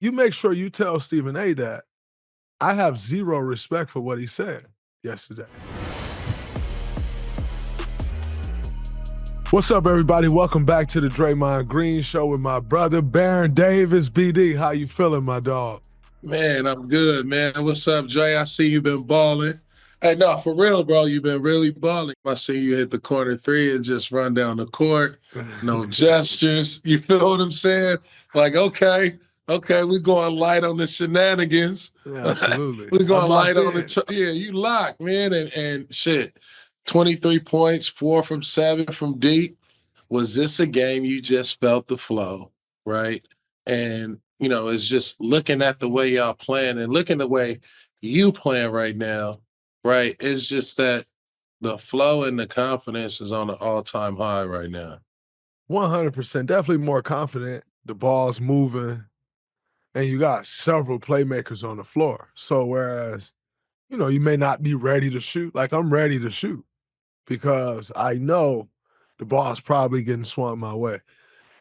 you make sure you tell Stephen A. that I have zero respect for what he said yesterday. What's up, everybody? Welcome back to the Draymond Green Show with my brother, Baron Davis. BD, how you feeling, my dog? Man, I'm good, man. What's up, Dray? I see you been balling. Hey, no, for real, bro, you been really balling. I see you hit the corner three and just run down the court. No gestures. You feel what I'm saying? Like, okay, we going light on the shenanigans. Yeah, absolutely. We going light on in. the yeah, you locked, man. And shit, 23 points, 4 from 7 from deep. Was this a game you just felt the flow, right? And you know, it's just looking at the way y'all playing and looking the way you playing right now, right? It's just that the flow and the confidence is on an all-time high right now. 100%. Definitely more confident. The ball's moving, and you got several playmakers on the floor. So whereas, you know, you may not be ready to shoot, like I'm ready to shoot because I know the ball's probably getting swung my way.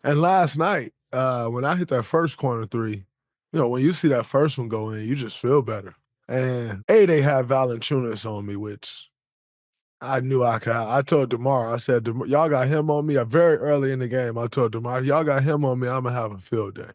And last night, when I hit that first corner three, you know, when you see that first one go in, you just feel better. And they had Valanciunas on me, which I knew I could. I told DeMar, I said, y'all got him on me. Very early in the game, I told DeMar, y'all got him on me, I'm going to have a field day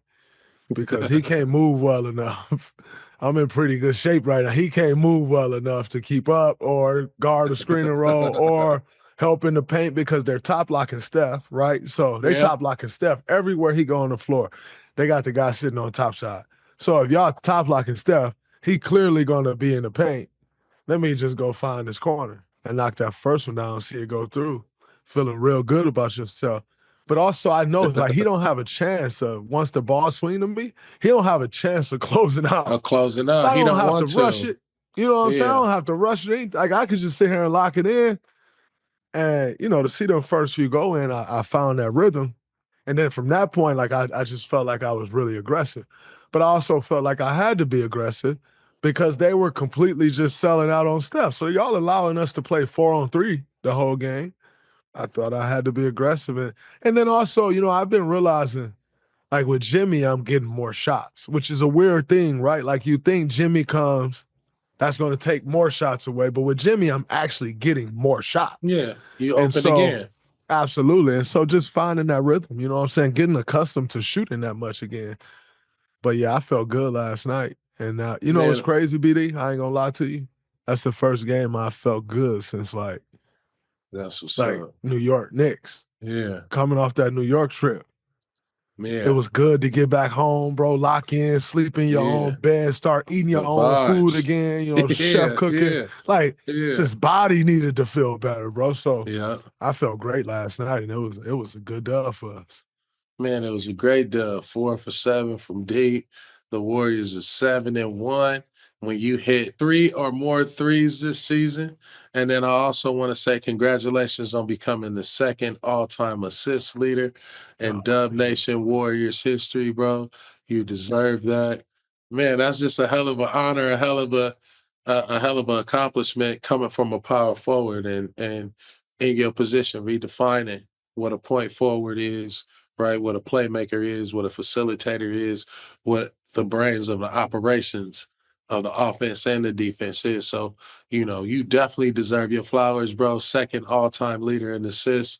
because he can't move well enough. I'm in pretty good shape right now. He can't move well enough to keep up or guard a screen and roll or help in the paint because they're top locking Steph, right? So they top locking Steph everywhere he go on the floor. They got the guy sitting on top side. So if y'all top locking Steph, he clearly gonna be in the paint. Let me just go find his corner and knock that first one down, see it go through. Feeling real good about yourself. But also I know like he don't have a chance of once the ball swing to me, he don't have a chance of closing out. Closing out. So I he don't have want to rush it. You know what I'm saying? I don't have to rush it. Like I could just sit here and lock it in. And, you know, to see them first few go in, I found that rhythm. And then from that point, like I just felt like I was really aggressive. But I also felt like I had to be aggressive because they were completely just selling out on Steph. So y'all allowing us to play 4-on-3 the whole game. I thought I had to be aggressive. And then also, you know, I've been realizing, like with Jimmy, I'm getting more shots, which is a weird thing, right? Like you think Jimmy comes, that's going to take more shots away. But with Jimmy, I'm actually getting more shots. Yeah, you open again. Absolutely. And so just finding that rhythm, you know what I'm saying? Getting accustomed to shooting that much again. But yeah, I felt good last night. And you know what's crazy, BD? I ain't gonna lie to you. That's the first game I felt good since that's what's up. New York Knicks. Yeah. Coming off that New York trip. Man. It was good to get back home, bro. Lock in, sleep in your own bed, start eating your own food again, you know, chef cooking. Just body needed to feel better, bro. So I felt great last night, and it was a good dub for us. Man, it was a great dub. 4 for 7 from deep. The Warriors are 7-1 when you hit 3 or more threes this season. And then I also want to say congratulations on becoming the second all-time assist leader in Dub Nation Warriors history, bro. You deserve that. Man, that's just a hell of an honor, a hell of an accomplishment coming from a power forward and in your position, redefining what a point forward is, right? What a playmaker is, what a facilitator is, what the brains of the operations of the offense and the defense is. So, you know, you definitely deserve your flowers, bro. Second all-time leader in assists.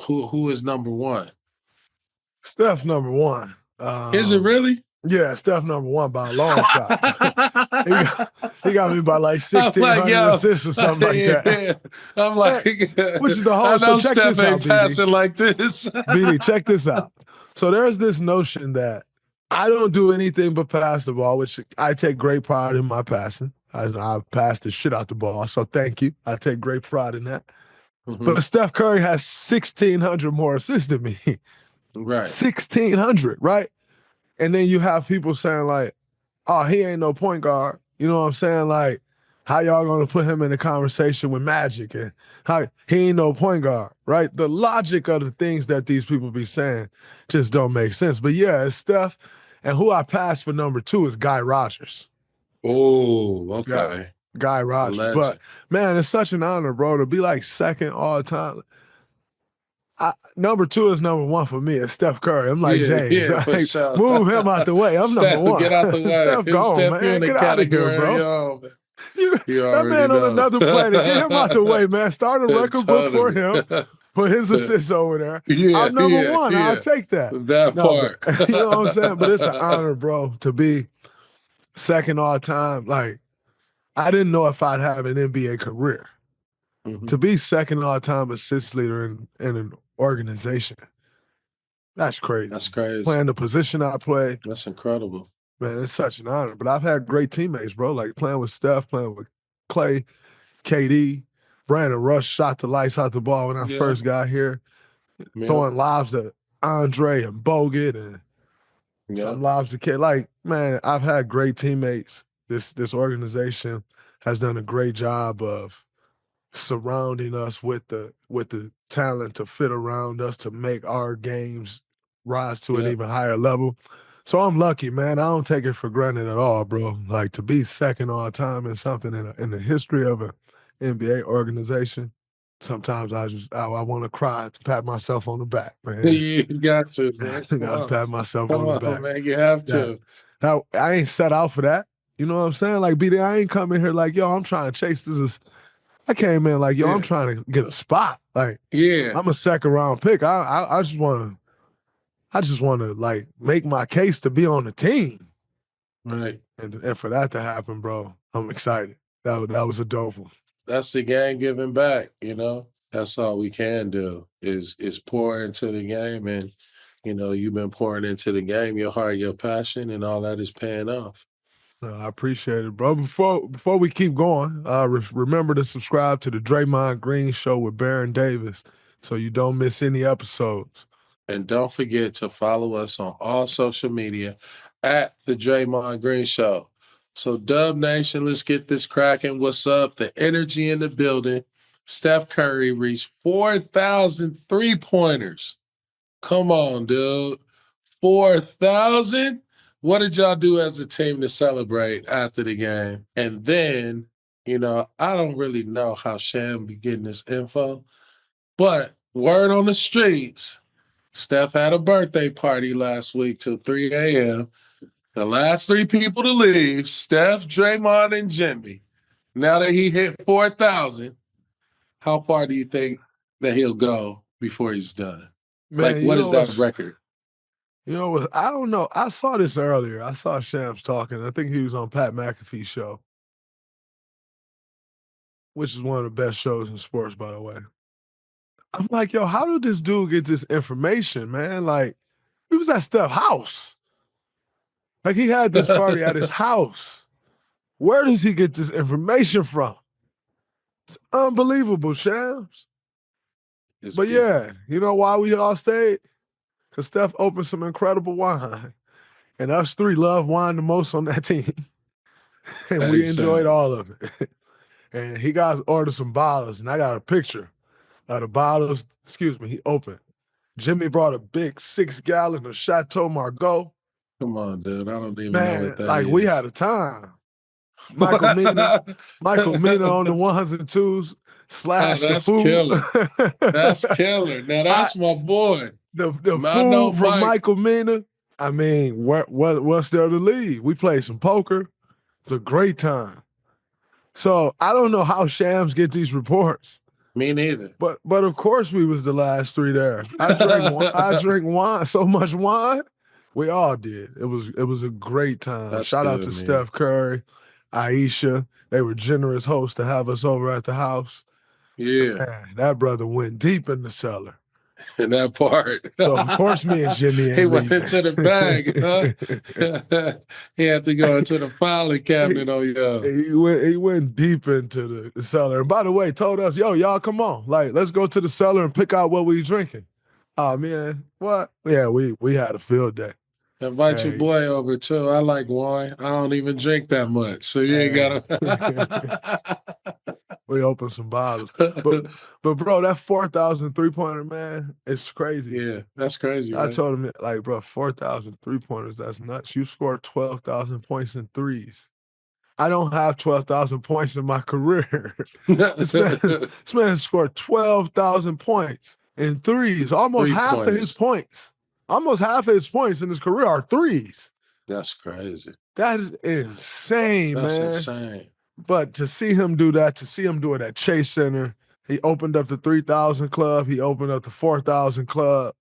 Who is number one? Steph number one. Is it really? Yeah, Steph number one by a long shot. he got me by like 1,600 assists or something like that. I'm like, which is the whole. I know so check Steph this out, ain't passing like this. BD, check this out. So there's this notion that I don't do anything but pass the ball, which I take great pride in my passing. I pass the shit out the ball, so thank you. I take great pride in that. Mm-hmm. But Steph Curry has 1,600 more assists than me. Right. 1,600, right? And then you have people saying like, oh, he ain't no point guard. You know what I'm saying? Like, how y'all gonna put him in a conversation with Magic and how he ain't no point guard, right? The logic of the things that these people be saying just don't make sense. But yeah, it's Steph. And who I passed for number 2 is Guy Rodgers. Oh, okay. Yeah, Guy Rodgers. But man, it's such an honor, bro, to be like second all time. Number 2 is number 1 for me. It's Steph Curry. I'm like Yeah, James. yeah, for Like, sure. move him out the way. I'm number Steph, 1. get out the way. Steph, gone, Steph, you man. in the Get out of here, category of bro. your own. You That already man on know. another planet. Get him out the way, man. Start a record book for Totally. him. Put his assists over there. Yeah, I'm number 1. I'll take that. That No, but part. you know what I'm saying? But it's an honor, bro, to be second all time. Like, I didn't know if I'd have an NBA career. Mhm. To be second all time assist leader in an organization, that's crazy. That's crazy. Playing the position I play, That's incredible. man, it's such an honor. But I've had great teammates, bro, like playing with Steph, playing with Clay, KD. Brandon Rush shot the lights out the ball when I Yeah. first got here, Yeah. throwing lobs to Andre and Bogut and some lobs to K. Like, man, I've had great teammates. This organization has done a great job of surrounding us with the talent to fit around us to make our games rise to an even higher level. So I'm lucky, man. I don't take it for granted at all, bro. Like, to be second all time in something in the history of an NBA organization, sometimes I want to cry to pat myself on the back, man. You got to, man. I gotta pat myself Come on the back. on, man. You have to. Now, I ain't set out for that. You know what I'm saying? Like, BD, I ain't coming here like, yo, I'm trying to chase this. I came in like, yo, I'm trying to get a spot. Like, I'm a second round pick. I just want to like make my case to be on the team. Right. And for that to happen, bro, I'm excited. That was a dope one. That's the game giving back, you know? That's all we can do is pour into the game. And, you know, you've been pouring into the game, your heart, your passion, and all that is paying off. No, I appreciate it, bro. Before we keep going, remember to subscribe to the Draymond Green Show with Baron Davis so you don't miss any episodes. And don't forget to follow us on all social media at the Draymond Green Show. So, Dub Nation, let's get this cracking. What's up? The energy in the building. Steph Curry reached 4,000 3-pointers. Come on, dude. 4,000? What did y'all do as a team to celebrate after the game? And then, you know, I don't really know how Sham be getting this info, but word on the streets, Steph had a birthday party last week till 3 a.m. The last 3 people to leave, Steph, Draymond, and Jimmy. Now that he hit 4,000, how far do you think that he'll go before he's done? Man, like, what is that record? You know what? I don't know. I saw this earlier. I saw Shams talking. I think he was on Pat McAfee's show, which is one of the best shows in sports, by the way. I'm like, yo, how did this dude get this information, man? Like, he was at Steph's house. Like, he had this party at his house. Where does he get this information from? It's unbelievable, Shams. But yeah, you know why we all stayed? Because Steph opened some incredible wine. And us 3 love wine the most on that team. And we enjoyed all of it. And he got ordered some bottles, and I got a picture of the bottles. Excuse me, he opened. Jimmy brought a big 6-gallon of Chateau Margaux. Come on, dude. I don't even know what that like, is. we had a time. Michael Mina on the 1s and 2s slash the food. Killer. That's killer. Now, that's my boy. The food from Michael Mina. I mean, what's there to leave? We played some poker. It's a great time. So I don't know how Shams get these reports. Me neither. But of course we was the last 3 there. I drink wine, so much wine. We all did. It was a great time. Shout out to Steph Curry, Aisha. They were generous hosts to have us over at the house. Yeah. Man, that brother went deep in the cellar. In that part. So, of course, me and Jimmy ain't He went leaving. into the bag, huh? He had to go into the filing cabinet on you. He went deep into the cellar. And by the way, told us, yo, y'all come on. Like, let's go to the cellar and pick out what we drinking. Oh, man, what? Yeah, we had a field day. Invite your boy over, too. I like wine. I don't even drink that much, so you ain't got to... We opened some bottles. But bro, that 4,000 3-pointer, man, it's crazy. Yeah, that's crazy, I told him, like, bro, 4,000 3-pointers, that's nuts. You scored 12,000 points in threes. I don't have 12,000 points in my career. This man has scored 12,000 points. in threes. Almost half of his points. Almost half of his points in his career are threes. That's crazy. That is insane, That's man. insane. But to see him do that, to see him do it at Chase Center, he opened up the 3,000 club. He opened up the 4,000 club.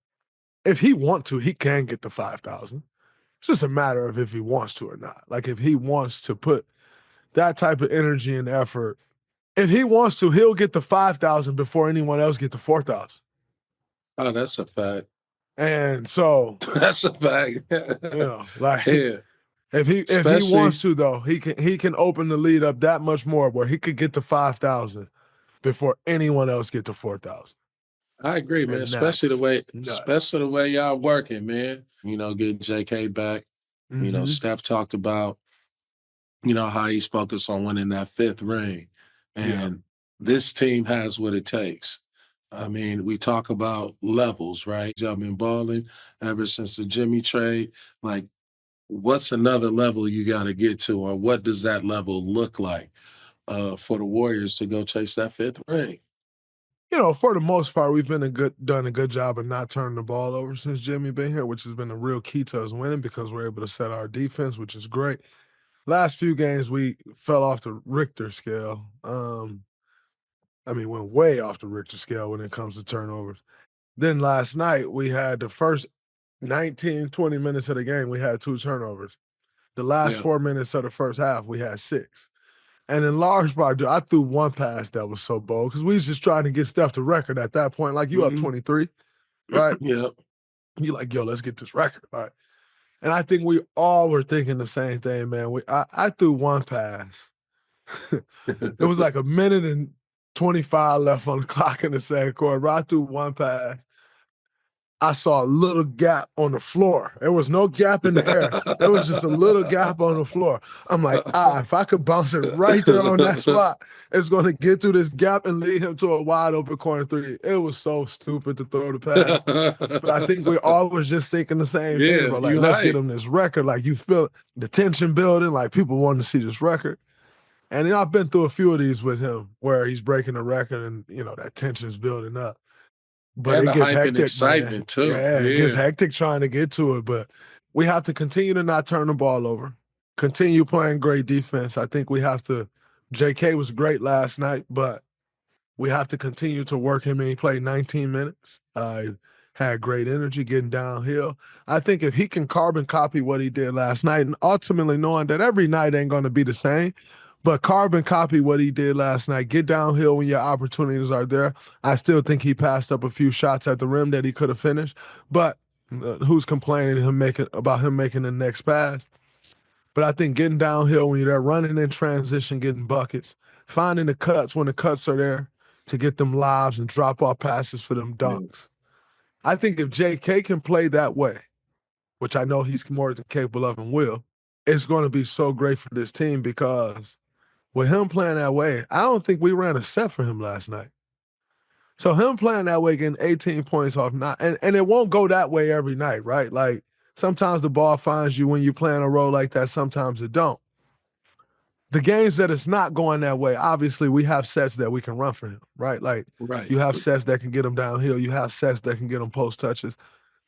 If he wants to, he can get the 5,000. It's just a matter of if he wants to or not. Like if he wants to put that type of energy and effort, if he wants to, he'll get the 5,000 before anyone else get the 4,000. Oh, that's a fact. And so that's a fact. Like if he wants to though, he can open the lead up that much more where he could get to 5,000 before anyone else get to 4,000. I agree, man. Especially the way y'all working, man. Getting JK back. Mm-hmm. Steph talked about, how he's focused on winning that 5th ring. And this team has what it takes. I mean, we talk about levels, right? I've been balling ever since the Jimmy trade. Like, what's another level you got to get to, or what does that level look like for the Warriors to go chase that 5th ring? For the most part, we've done a good job of not turning the ball over since Jimmy been here, which has been a real key to us winning because we're able to set our defense, which is great. Last few games, we fell off the Richter scale. Went way off the Richter scale when it comes to turnovers. Then last night, we had the first 19, 20 minutes of the game, we had 2 turnovers. The last 4 minutes of the first half, we had 6. And in large part, I threw one pass that was so bold because we was just trying to get Steph to record at that point. Like, you up 23, right? Yeah. You like, yo, let's get this record, right? And I think we all were thinking the same thing, man. I threw one pass. It was like a minute and 25 left on the clock in the second quarter. But I threw one pass. I saw a little gap on the floor. There was no gap in the air. There was just a little gap on the floor. I'm like, if I could bounce it right there on that spot, it's going to get through this gap and lead him to a wide open corner 3. It was so stupid to throw the pass. But I think we all was just thinking the same thing, bro. Like, let's get him this record. Like, you feel the tension building, like people wanting to see this record. And I've been through a few of these with him where he's breaking the record and, that tension's building up. But and it gets hype hectic, and excitement man. too. Yeah, it gets hectic trying to get to it. But we have to continue to not turn the ball over. Continue playing great defense. I think we have to. JK was great last night, but we have to continue to work him in. He played 19 minutes. Had great energy getting downhill. I think if he can carbon copy what he did last night, and ultimately knowing that every night ain't going to be the same, but carbon copy what he did last night. Get downhill when your opportunities are there. I still think he passed up a few shots at the rim that he could have finished. But who's complaining about him making the next pass? But I think getting downhill when you're there, running in transition, getting buckets, finding the cuts when the cuts are there to get them lobs and drop off passes for them dunks. I think if JK can play that way, which I know he's more than capable of and will, it's going to be so great for this team because with him playing that way, I don't think we ran a set for him last night. So him playing that way, getting 18 points off, and it won't go that way every night, right? Like sometimes the ball finds you when you're playing a role like that, sometimes it don't. The games that it's not going that way, obviously we have sets that we can run for him, right? Like you have sets that can get him downhill. You have sets that can get him post touches.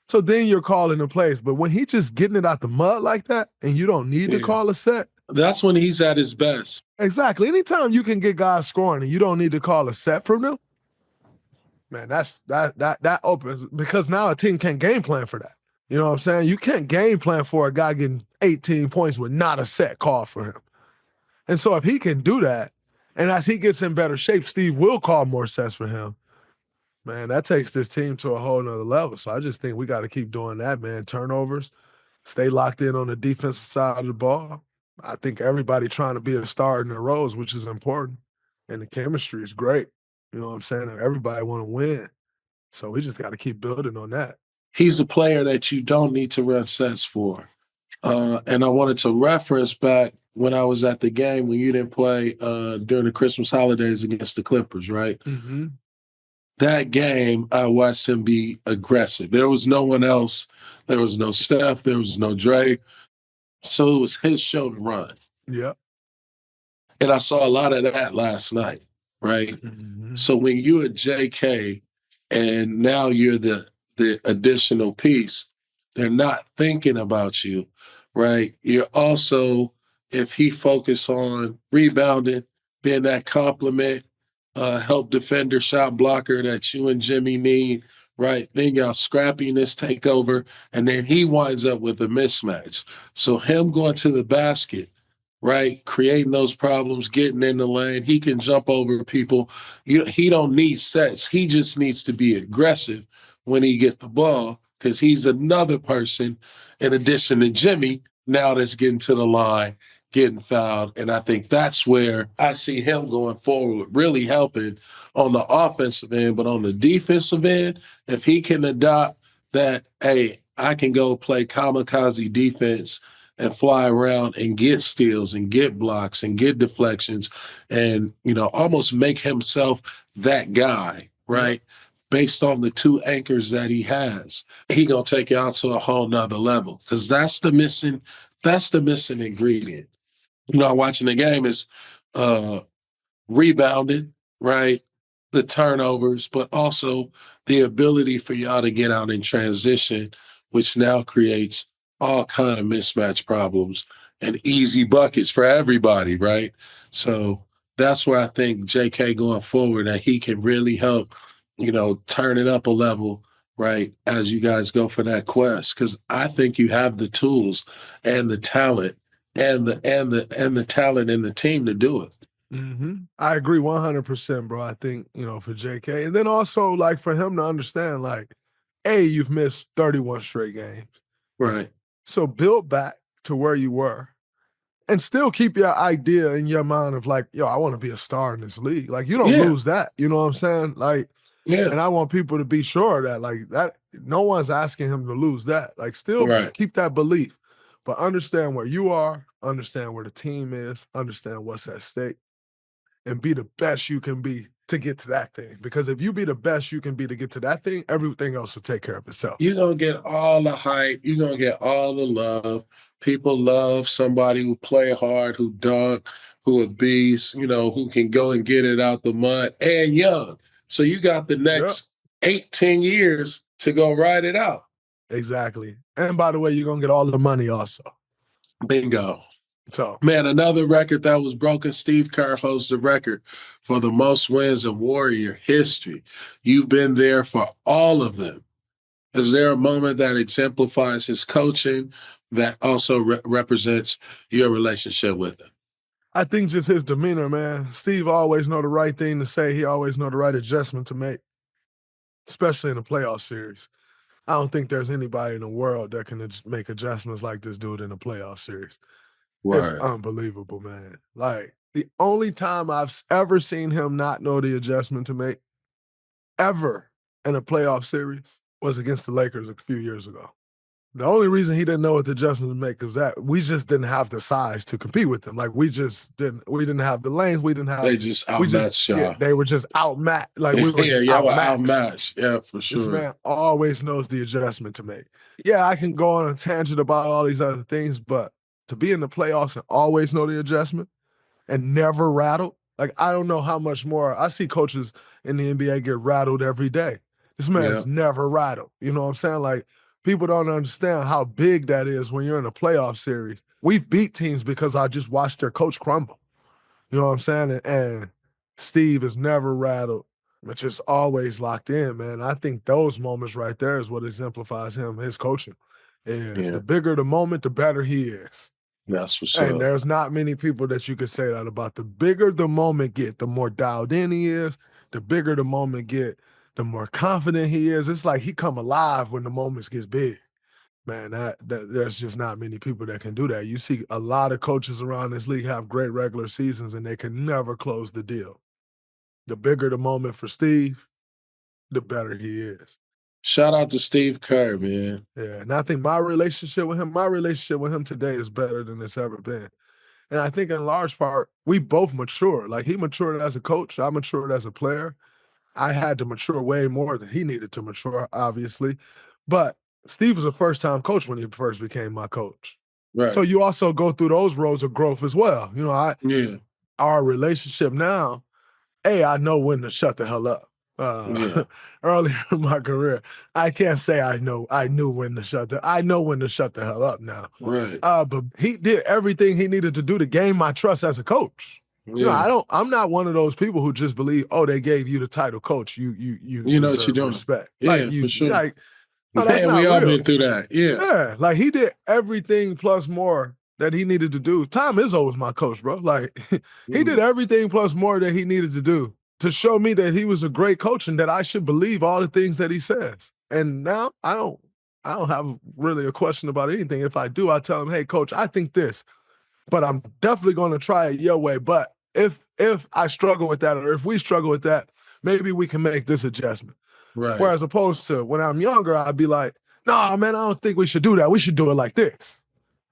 So then you're calling in place. But when he just getting it out the mud like that and you don't need to call a set, that's when he's at his best. Exactly. Anytime you can get guys scoring and you don't need to call a set from them, man, that opens because now a team can't game plan for that. You know what I'm saying? You can't game plan for a guy getting 18 points with not a set call for him. And so if he can do that, and as he gets in better shape, Steve will call more sets for him. Man, that takes this team to a whole nother level. So I just think we got to keep doing that, man. Turnovers, stay locked in on the defensive side of the ball. I think everybody trying to be a star in their roles, which is important. And the chemistry is great. You know what I'm saying? Everybody want to win. So we just got to keep building on that. He's a player that you don't need to run sets for. And I wanted to reference back when I was at the game when you didn't play during the Christmas holidays against the Clippers, right? Mm-hmm. That game, I watched him be aggressive. There was no one else. There was no Steph. There was no Dray. So it was his show to run. Yeah. And I saw a lot of that last night, right? Mm-hmm. So when you at JK, and now you're the additional piece. They're not thinking about you, right? You're also, if he focus on rebounding, being that compliment, help defender, shot blocker that you and Jimmy need, right? Then y'all scrappiness take over, and then he winds up with a mismatch. So him going to the basket, right, creating those problems, getting in the lane, he can jump over people. He don't need sets. He just needs to be aggressive when he get the ball because he's another person in addition to Jimmy now that's getting to the line, getting fouled. And I think that's where I see him going forward, really helping on the offensive end. But on the defensive end, if he can adopt that, hey, I can go play kamikaze defense and fly around and get steals and get blocks and get deflections and, almost make himself that guy, right? Based on the two anchors that he has, he gonna take it out to a whole nother level because that's the missing ingredient. Watching the game is rebounding, right? The turnovers, but also the ability for y'all to get out in transition, which now creates all kind of mismatch problems and easy buckets for everybody, right? So that's where I think JK going forward that he can really help, turn it up a level, right, as you guys go for that quest. Because I think you have the tools and the talent and the talent in the team to do it. I agree 100%, bro. I think, for JK. And then also, like, for him to understand, like, A, you've missed 31 straight games. Right. So build back to where you were and still keep your idea in your mind of, like, yo, I want to be a star in this league. Like, you don't lose that. You know what I'm saying? Like, and I want people to be sure that, like, that no one's asking him to lose that. Like, still keep that belief, but understand where you are, understand where the team is, understand what's at stake, and be the best you can be to get to that thing. Because if you be the best you can be to get to that thing, everything else will take care of itself. You're going to get all the hype. You're going to get all the love. People love somebody who play hard, who dunk, who a beast, who can go and get it out the mud and young. So you got the next 8-10 years to go ride it out. Exactly. And by the way, you're going to get all the money also. Bingo. So, man, another record that was broken. Steve Kerr holds the record for the most wins in Warrior history. You've been there for all of them. Is there a moment that exemplifies his coaching that also represents your relationship with him? I think just his demeanor, man. Steve always know the right thing to say. He always know the right adjustment to make, especially in a playoff series. I don't think there's anybody in the world that can make adjustments like this dude in a playoff series. It's unbelievable, man. Like, the only time I've ever seen him not know the adjustment to make ever in a playoff series was against the Lakers a few years ago. The only reason he didn't know what the adjustment to make was that we just didn't have the size to compete with them. Like, we didn't have the lanes. They just outmatched y'all. Yeah, they were just outmatched. Like, we were outmatched. Yeah, for sure. This man always knows the adjustment to make. Yeah, I can go on a tangent about all these other things, but to be in the playoffs and always know the adjustment and never rattle, like, I don't know how much more. I see coaches in the NBA get rattled every day. This man's never rattled. You know what I'm saying? Like, people don't understand how big that is when you're in a playoff series. We've beat teams because I just watched their coach crumble. You know what I'm saying? And Steve is never rattled, but just always locked in, man. I think those moments right there is what exemplifies him, his coaching. Is the bigger the moment, the better he is. That's for sure. And there's not many people that you could say that about. The bigger the moment get, the more dialed in he is. The bigger the moment get, the more confident he is. It's like he come alive when the moments gets big. Man, that there's just not many people that can do that. You see a lot of coaches around this league have great regular seasons and they can never close the deal. The bigger the moment for Steve, the better he is. Shout out to Steve Kerr, man. Yeah, and I think my relationship with him today is better than it's ever been. And I think in large part, we both mature. Like, he matured as a coach, I matured as a player. I had to mature way more than he needed to mature, obviously. But Steve was a first-time coach when he first became my coach. Right. So you also go through those roads of growth as well. Our relationship now, I know when to shut the hell up. Yeah. earlier in my career. I can't say I knew when to I know when to shut the hell up now. Right. But he did everything he needed to do to gain my trust as a coach. Yeah. I'm not one of those people who just believe, oh, they gave you the title coach, you You know what you're deserve doing. respect. Yeah, for sure. No, that's Man, we not all real. been through that. Yeah. Yeah, like he did everything plus more that he needed to do. Tom Izzo was my coach, bro. Like he did everything plus more that he needed to do to show me that he was a great coach and that I should believe all the things that he says. And now I don't have really a question about anything. If I do, I tell him, hey, coach, I think this, but I'm definitely going to try it your way. But if I struggle with that, or if we struggle with that, maybe we can make this adjustment. Right. Whereas opposed to when I'm younger, I'd be like, nah, man, I don't think we should do that. We should do it like this.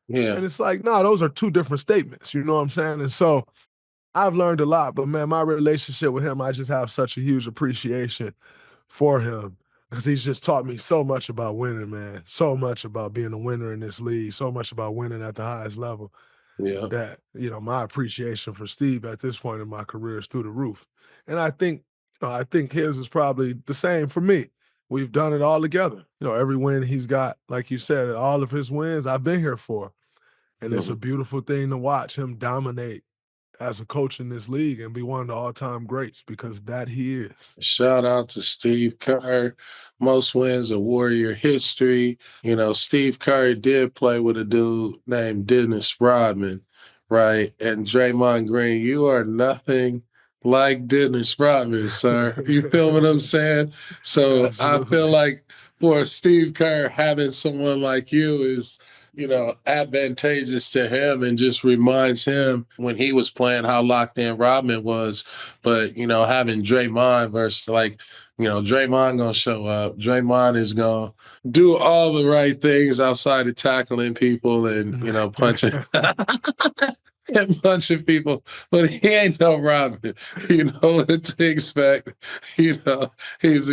Yeah. And it's like, no, those are two different statements. You know what I'm saying? And so I've learned a lot, but man, my relationship with him, I just have such a huge appreciation for him because he's just taught me so much about winning, man. So much about being a winner in this league, so much about winning at the highest level Yeah. that, my appreciation for Steve at this point in my career is through the roof. And I think his is probably the same for me. We've done it all together. Every win he's got, like you said, all of his wins I've been here for. And it's a beautiful thing to watch him dominate as a coach in this league and be one of the all-time greats because that he is. Shout out to Steve Kerr. Most wins of Warrior history. Steve Curry did play with a dude named Dennis Rodman, right? And Draymond Green, you are nothing like Dennis Rodman, sir. You feel what I'm saying? So I feel like for Steve Kerr, having someone like you is advantageous to him and just reminds him when he was playing how locked in Rodman was. But, having Draymond versus Draymond gonna show up. Draymond is gonna do all the right things outside of tackling people and, punching. And punching people, but he ain't no Robin. You know what to expect. He's a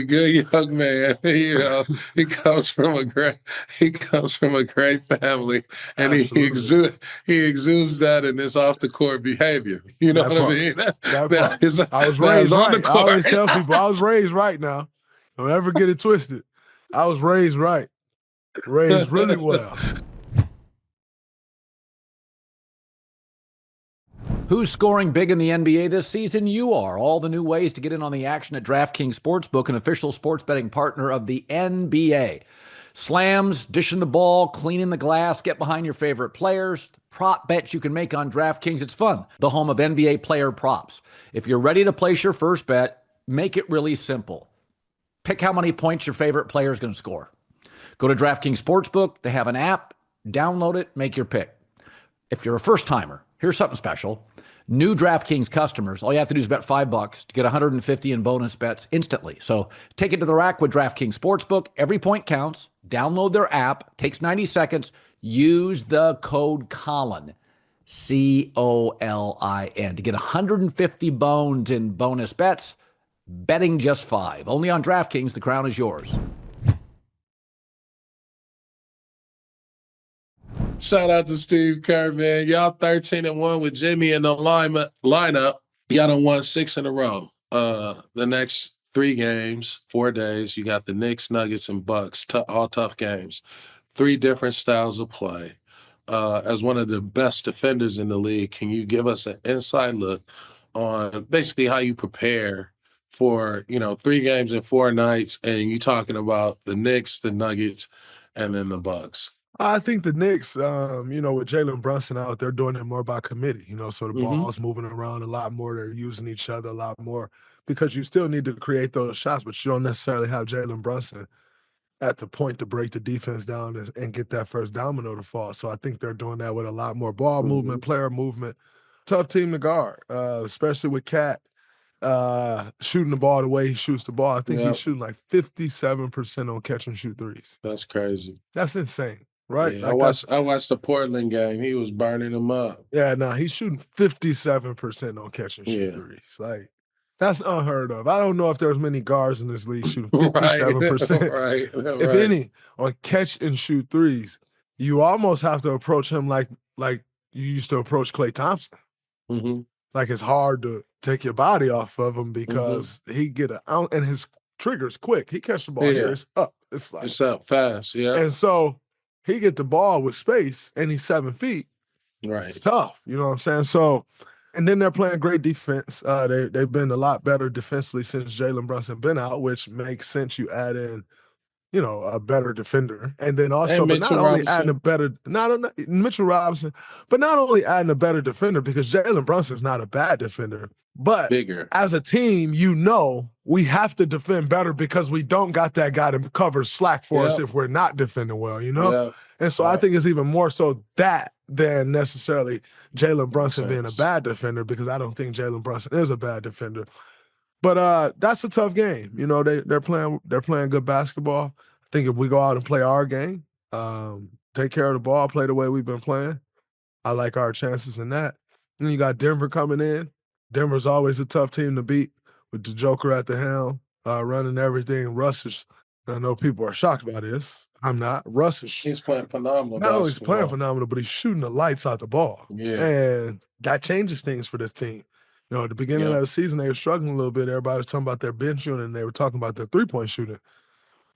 good young man. He comes from a great family, and he exudes that in his off the court behavior. You know what I mean? I was raised right. I always tell people I was raised right. Now, don't ever get it twisted. I was raised right, raised really well. Who's scoring big in the NBA this season? You are. All the new ways to get in on the action at DraftKings Sportsbook, an official sports betting partner of the NBA. Slams, dishing the ball, cleaning the glass, get behind your favorite players, prop bets you can make on DraftKings. It's fun. The home of NBA player props. If you're ready to place your first bet, make it really simple. Pick how many points your favorite player is going to score. Go to DraftKings Sportsbook. They have an app. Download it. Make your pick. If you're a first-timer, here's something special. New DraftKings customers, all you have to do is bet $5 to get $150 in bonus bets instantly. So take it to the rack with DraftKings Sportsbook. Every point counts. Download their app. Takes 90 seconds. Use the code Colin, COLIN, to get 150 bones in bonus bets. Betting just $5. Only on DraftKings. The crown is yours. Shout out to Steve Kerr, man. Y'all 13-1 with Jimmy in the lineup. Y'all done won 6 in a row. The next 3 games, 4 days, you got the Knicks, Nuggets, and Bucks, all tough games. 3 different styles of play. As one of the best defenders in the league, can you give us an inside look on basically how you prepare for, 3 games in 4 nights, and you talking about the Knicks, the Nuggets, and then the Bucks? I think the Knicks, with Jalen Brunson out, they're doing it more by committee, so the ball's moving around a lot more. They're using each other a lot more because you still need to create those shots, but you don't necessarily have Jalen Brunson at the point to break the defense down and get that first domino to fall. So I think they're doing that with a lot more ball movement, player movement. Tough team to guard, especially with Cat shooting the ball the way he shoots the ball. I think he's shooting like 57% on catch and shoot threes. That's crazy. That's insane. Right? Yeah, I watched the Portland game. He was burning them up. Yeah, he's shooting 57% on catch and shoot threes. Like, that's unheard of. I don't know if there's many guards in this league shooting 57%, right. if any, on catch and shoot threes. You almost have to approach him like you used to approach Klay Thompson. like it's hard to take your body off of him Mm-hmm. because he get a out and his trigger's quick. He catch the ball here, Yeah. it's up. It's like It's up fast. Yeah. and so he get the ball with space and he's 7 feet. Right. It's tough. You know what I'm saying? So, and then they're playing great defense. They've been a lot better defensively since Jalen Brunson been out, which makes sense. You add in, you know, a better defender, and then also, And but not Mitchell only adding a Robinson. better, not Mitchell Robinson, but not only adding a better defender because Jalen Brunson's not a bad defender, but Bigger. as a team, you know, we have to defend better because we don't got that guy to cover slack for us Yep. if we're not defending well, you know? Yeah. And so I Right. think it's even more so that than necessarily Jalen Brunson being a sense. bad defender because I don't think Jalen Brunson is a bad defender. But that's a tough game. You know, they're playing good basketball. I think if we go out and play our game, take care of the ball, play the way we've been playing, I like our chances in that. And then you got Denver coming in. Denver's always a tough team to beat with the Joker at the helm, running everything. Russ is, I know people are shocked by this. I'm not. Russ is He's playing phenomenal not only is he playing basketball. phenomenal, but he's shooting the lights out the ball. Yeah. And that changes things for this team. You know, at the beginning Yeah. of the season, they were struggling a little bit. Everybody was talking about their bench shooting, and they were talking about their three-point shooting.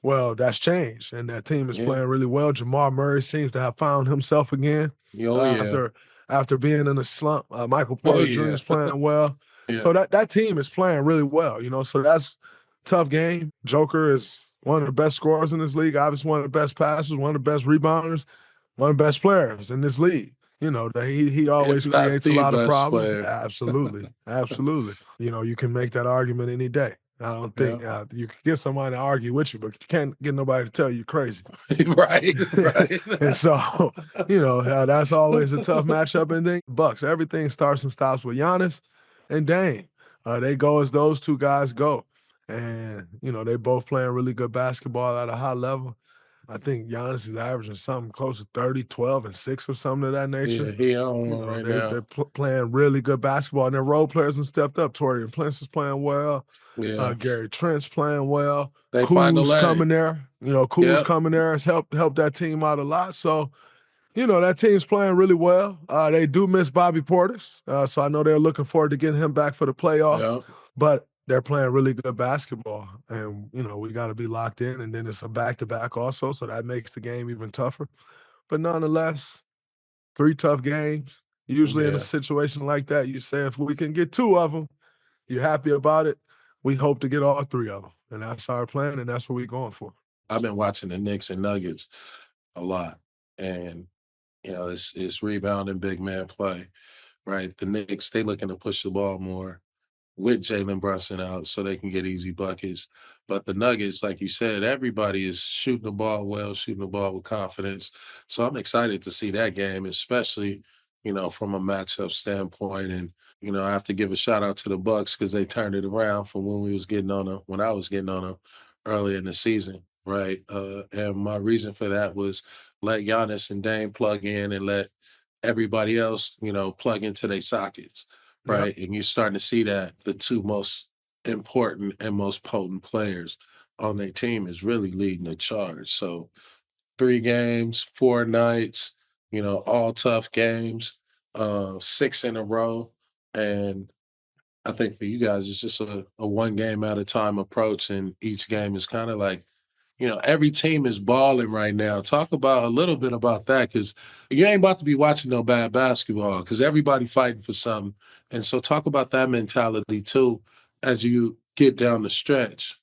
Well, that's changed, and that team is Yeah. playing really well. Jamal Murray seems to have found himself again Oh, yeah. after being in a slump. Michael Porter Jr. yeah. is playing well. Yeah. So that team is playing really well, you know. So that's a tough game. Joker is one of the best scorers in this league, obviously one of the best passers, one of the best rebounders, one of the best players in this league. You know, that he always If not creates a the lot of best problems. player. Absolutely. Absolutely. You know, you can make that argument any day. I don't think you can get somebody to argue with you, but you can't get nobody to tell you crazy. Right. And so, you know, that's always a tough matchup. And then Bucks, everything starts and stops with Giannis and Dame. They go as those two guys go. And, you know, they both playing really good basketball at a high level. I think Giannis is averaging something close to 30, 12, and 6 or something of that nature. Yeah, he on You one know, right they're now. playing really good basketball, and their role players have stepped up. Torian Prince is playing well. Yeah. Gary Trent's playing well. They find the Kuz lane. coming there. You know, Kuz Yep. coming there has helped that team out a lot. So, you know, that team's playing really well. They do miss Bobby Portis, so I know they're looking forward to getting him back for the playoffs. Yep. But they're playing really good basketball, and you know we got to be locked in. And then it's a back-to-back also, so that makes the game even tougher. But nonetheless, 3 tough games. Usually in a Yeah. situation like that, you say if we can get 2 of them, you're happy about it. We hope to get all 3 of them, and that's our plan, and that's what we're going for. I've been watching the Knicks and Nuggets a lot, and you know it's rebounding, big man play, right? The Knicks, they looking to push the ball more with Jalen Brunson out so they can get easy buckets. But the Nuggets, like you said, everybody is shooting the ball well, shooting the ball with confidence. So I'm excited to see that game, especially, you know, from a matchup standpoint. And, you know, I have to give a shout out to the Bucks because they turned it around from when I was getting on them early in the season, right? And my reason for that was let Giannis and Dame plug in and let everybody else, you know, plug into their sockets. Yep. Right. And you're starting to see that the 2 most important and most potent players on their team is really leading the charge. So 3 games, 4 nights, you know, all tough games, 6 in a row. And I think for you guys, it's just a one game at a time approach. And each game is kind of like, you know, every team is balling right now. Talk about a little bit about that because you ain't about to be watching no bad basketball because everybody fighting for something. And so talk about that mentality too as you get down the stretch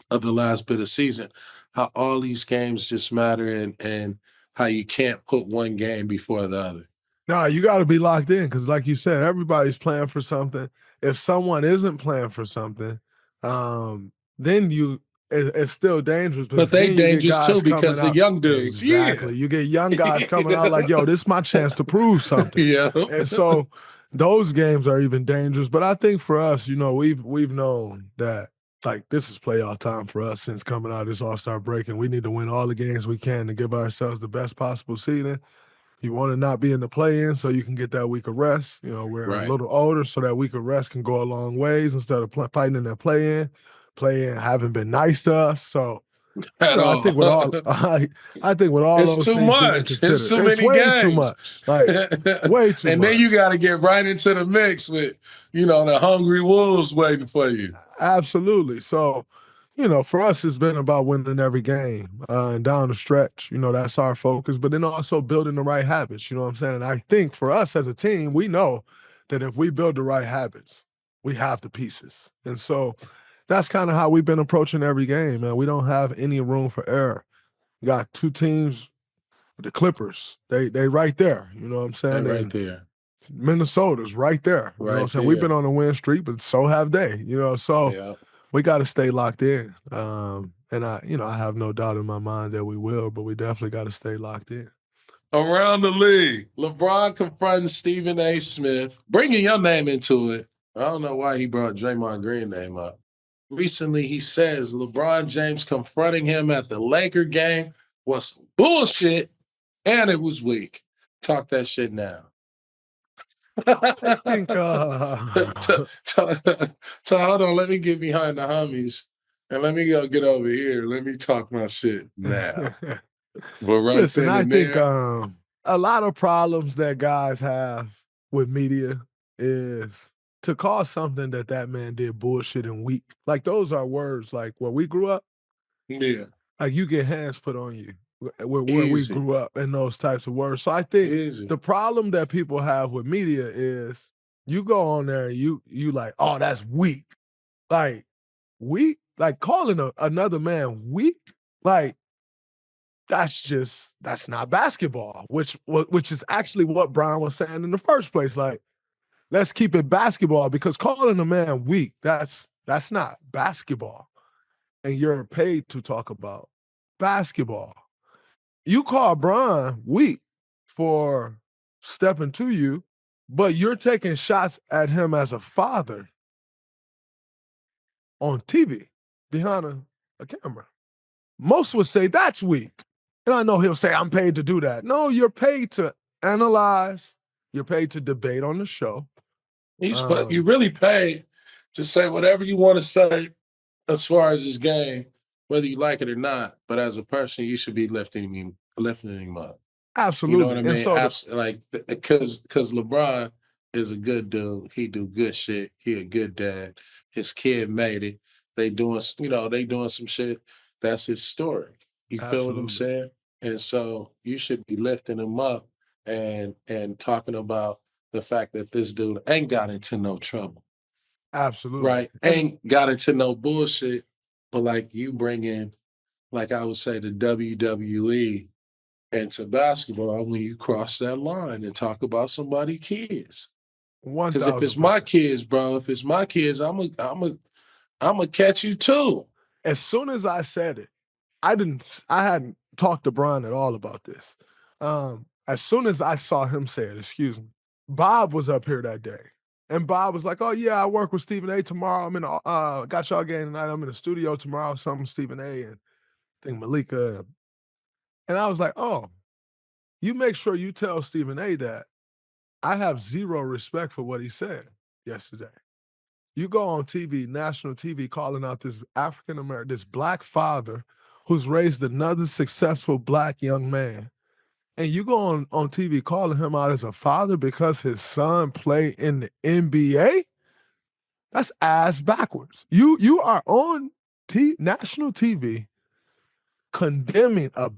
of the last bit of season, how all these games just matter and how you can't put one game before the other. No, you got to be locked in because, like you said, everybody's playing for something. If someone isn't playing for something, then it's still dangerous. But they then you get dangerous guys too coming because the out. young dudes, Exactly. You get young guys coming out like, yo, this is my chance to prove something. Yeah. And so those games are even dangerous. But I think for us, you know, we've known that like this is playoff time for us since coming out of this All-Star break, and we need to win all the games we can to give ourselves the best possible seeding. You want to not be in the play-in so you can get that week of rest. You know, we're Right. a little older, so that week of rest can go a long ways instead of fighting in that play-in. Play-in haven't been nice to us. So, at I all. think with all I think with all It's those too things being much. It's considered, too it's many way too games. much. Like way too And much. then you got to get right into the mix with, the hungry wolves waiting for you. Absolutely. So, for us, it's been about winning every game and down the stretch. That's our focus. But then also building the right habits. You know what I'm saying? And I think for us as a team, we know that if we build the right habits, we have the pieces. And so that's kind of how we've been approaching every game, man. We don't have any room for error. We got two teams, the Clippers. They right there. You know what I'm saying? They're right And there. Minnesota's right there. You know what I'm Right saying? We've been there. on a win streak, but so have they. So Yeah. we got to stay locked in. And I have no doubt in my mind that we will, but we definitely got to stay locked in. Around the league, LeBron confronting Stephen A. Smith, bringing your name into it. I don't know why he brought Draymond Green's name up. Recently, he says LeBron James confronting him at the Laker game was bullshit and it was weak. Talk that shit now. I think hold on, let me get behind the homies and let me go get over here. Let me talk my shit now. But right listen, then I and think there, a lot of problems that guys have with media is to call something that man did bullshit and weak. Like those are words like where we grew up, yeah, like you get hands put on you where we easy, grew up and those types of words. So I think easy. the problem that people have with media is you go on there and you like, oh, that's weak. Like weak, like calling another man weak, like that's not basketball, which is actually what Brian was saying in the first place. Like, let's keep it basketball because calling a man weak, that's not basketball. And you're paid to talk about basketball. You call Brian weak for stepping to you, but you're taking shots at him as a father on TV behind a camera. Most would say that's weak. And I know he'll say, I'm paid to do that. No, you're paid to analyze. You're paid to debate on the show. You really paid to say whatever you want to say as far as this game, whether you like it or not. But as a person, you should be lifting him up. Absolutely. You know what I mean? And so because LeBron is a good dude. He do good shit. He a good dad. His kid made it. They doing some shit. That's his story. You feel what I'm absolutely. saying? And so you should be lifting him up and talking about the fact that this dude ain't got into no trouble. Absolutely. Right? Ain't got into no bullshit. But like you bring in, like I would say, the WWE into basketball when you cross that line and talk about somebody's kids. Because if it's my 1,000%. kids, bro, I'm a catch you too. As soon as I said it, I hadn't talked to Brian at all about this. As soon as I saw him say it, excuse me, Bob was up here that day. And Bob was like, oh, yeah, I work with Stephen A. tomorrow. I'm in got y'all game tonight. I'm in the studio tomorrow, something Stephen A. and I think Malika. And I was like, oh, you make sure you tell Stephen A. that I have zero respect for what he said yesterday. You go on TV, national TV, calling out this African-American, this black father who's raised another successful black young man. And you go on TV calling him out as a father because his son played in the NBA? That's ass backwards. You are on national TV condemning a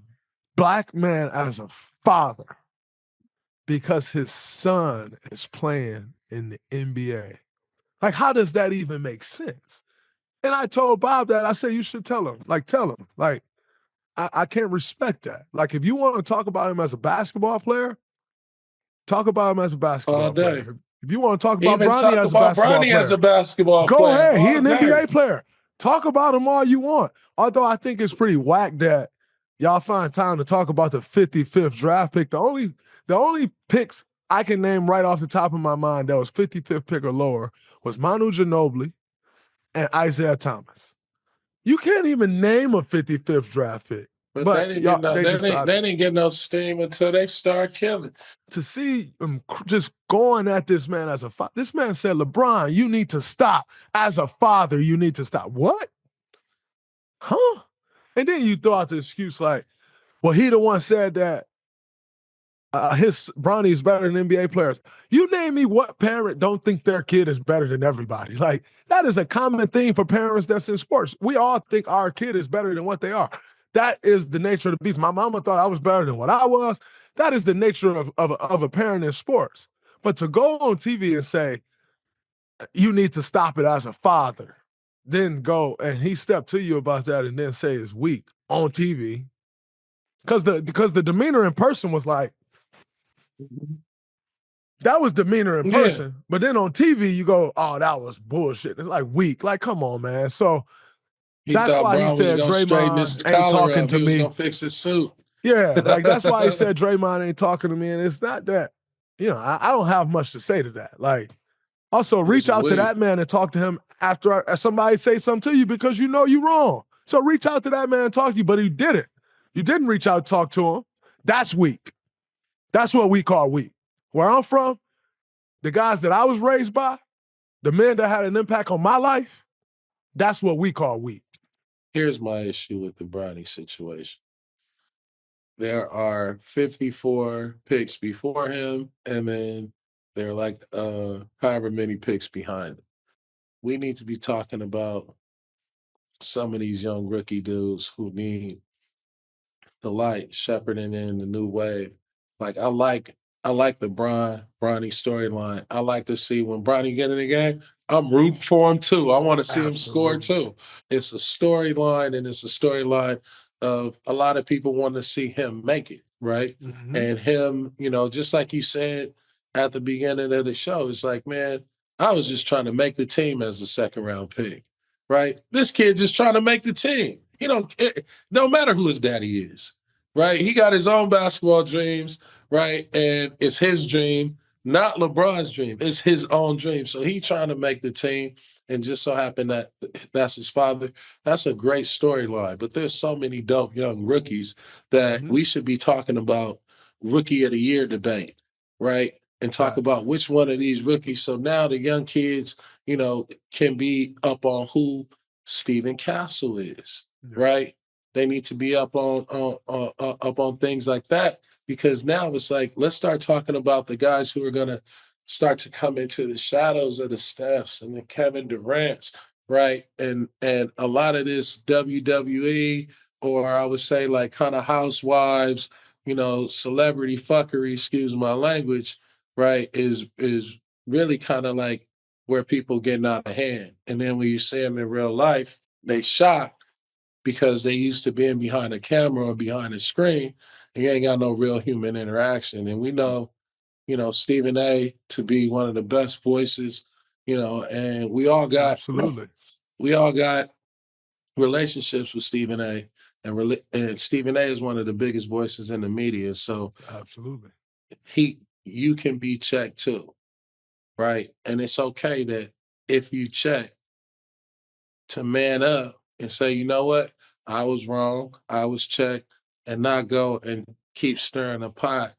black man as a father because his son is playing in the NBA. Like, how does that even make sense? And I told Bob that. I said, you should tell him. Like, tell him. Like, I can't respect that. Like, if you want to talk about him as a basketball player, talk about him as a basketball player. If you want to talk about Bronny as a basketball player, go ahead. He an NBA player. Talk about him all you want. Although I think it's pretty whack that y'all find time to talk about the 55th draft pick. The only picks I can name right off the top of my mind that was 55th pick or lower was Manu Ginobili and Isaiah Thomas. You can't even name a 55th draft pick. But they didn't get no steam until they start killing. To see him just going at this man as a father. This man said, LeBron, you need to stop. As a father, you need to stop. What? Huh? And then you throw out the excuse like, well, he the one said that Bronny's better than NBA players. You name me what parent don't think their kid is better than everybody. Like, that is a common theme for parents that's in sports. We all think our kid is better than what they are. That is the nature of the beast. My mama thought I was better than what I was. That is the nature of a parent in sports. But to go on TV and say, you need to stop it as a father, then go and he stepped to you about that and then say it's weak on TV. Because the demeanor in person was like, that was demeanor in person. Yeah. But then on TV, you go, oh, that was bullshit. It's like weak. Like, come on, man. So that's why he said Draymond ain't talking to me. He was gonna fix his suit. Yeah, like that's why he said Draymond ain't talking to me. And it's not that, I don't have much to say to that. Like, also reach out to that man and talk to him after somebody say something to you because you know you're wrong. So reach out to that man and talk to you, but he didn't. You didn't reach out and talk to him. That's weak. That's what we call weak. Where I'm from, the guys that I was raised by, the men that had an impact on my life, that's what we call weak. Here's my issue with the Bronny situation. There are 54 picks before him, and then there are like however many picks behind him. We need to be talking about some of these young rookie dudes who need the light shepherding in the new wave. Like I like the Bronny storyline. I like to see when Bronny get in the game, I'm rooting for him too. I want to see him score too. It's a storyline, and it's a storyline of a lot of people want to see him make it, right? Mm-hmm. And him, just like you said at the beginning of the show, it's like, man, I was just trying to make the team as a second round pick, right? This kid just trying to make the team. No matter who his daddy is, right? He got his own basketball dreams, right? And it's his dream, not LeBron's dream. It's his own dream. So he trying to make the team, and just so happened that that's his father. That's a great storyline. But there's so many dope young rookies that we should be talking about rookie of the year debate, right? And talk about which one of these rookies. So now the young kids, can be up on who Stephen Castle is. Right? They need to be up on things like that, because now it's like, let's start talking about the guys who are going to start to come into the shadows of the Stephs and the Kevin Durant's, right? And a lot of this WWE, or I would say like kind of housewives, celebrity fuckery, excuse my language, right, is really kind of like where people getting out of hand. And then when you see them in real life, they shock, because they used to being behind a camera or behind a screen, and you ain't got no real human interaction. And we know, Stephen A. to be one of the best voices, and we all got relationships with Stephen A. And Stephen A. is one of the biggest voices in the media. So absolutely, you can be checked too, right? And it's okay that if you check, to man up and say, you know what? I was wrong. I was checked, and not go and keep stirring the pot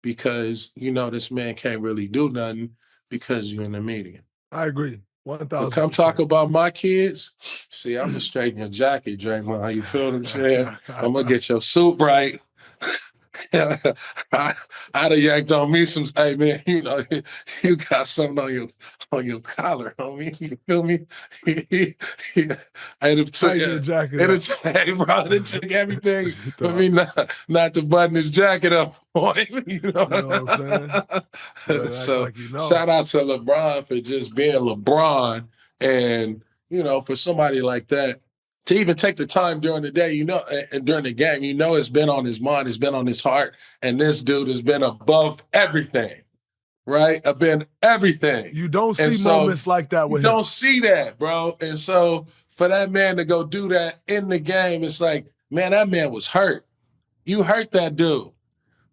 because this man can't really do nothing because you're in the media. I agree. 1,000%. But come talk about my kids. See, I'm gonna straighten your jacket, Draymond. You feel what I'm saying? I'm gonna get your suit right. I'd have yanked on me some. Hey man, you got something on your collar, homie. You feel me? And it took it took everything for me not to button his jacket up. You know what I'm saying? So shout out to LeBron for just being LeBron, and for somebody like that to even take the time during the day, and during the game, it's been on his mind, it's been on his heart, and this dude has been above everything, right? Above everything. You don't see moments like that with him. You don't see that, bro. And so for that man to go do that in the game, it's like, man, that man was hurt. You hurt that dude,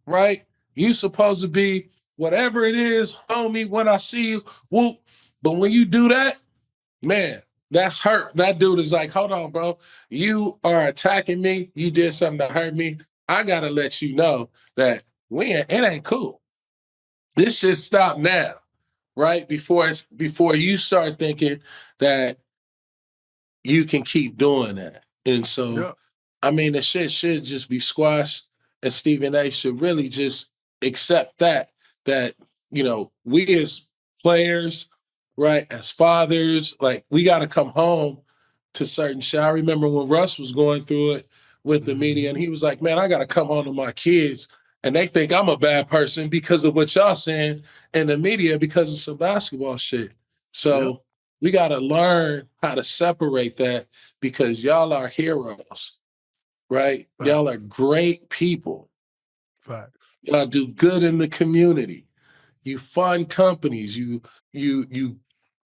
right? You supposed to be whatever it is, homie, when I see you, whoop. But when you do that, man, that's hurt. That dude is like, hold on, bro. You are attacking me. You did something to hurt me. I got to let you know that it ain't cool. This shit stop now, right? Before you start thinking that you can keep doing that. And so I mean, the shit should just be squashed, and Stephen A should really just accept that, we as players, right, as fathers, like, we got to come home to certain shit. I remember when Russ was going through it with the media, and he was like, man, I got to come home to my kids, and they think I'm a bad person because of what y'all saying in the media because of some basketball shit. So we got to learn how to separate that because y'all are heroes. Right? Facts. Y'all are great people. Facts. Y'all do good in the community. You fund companies. You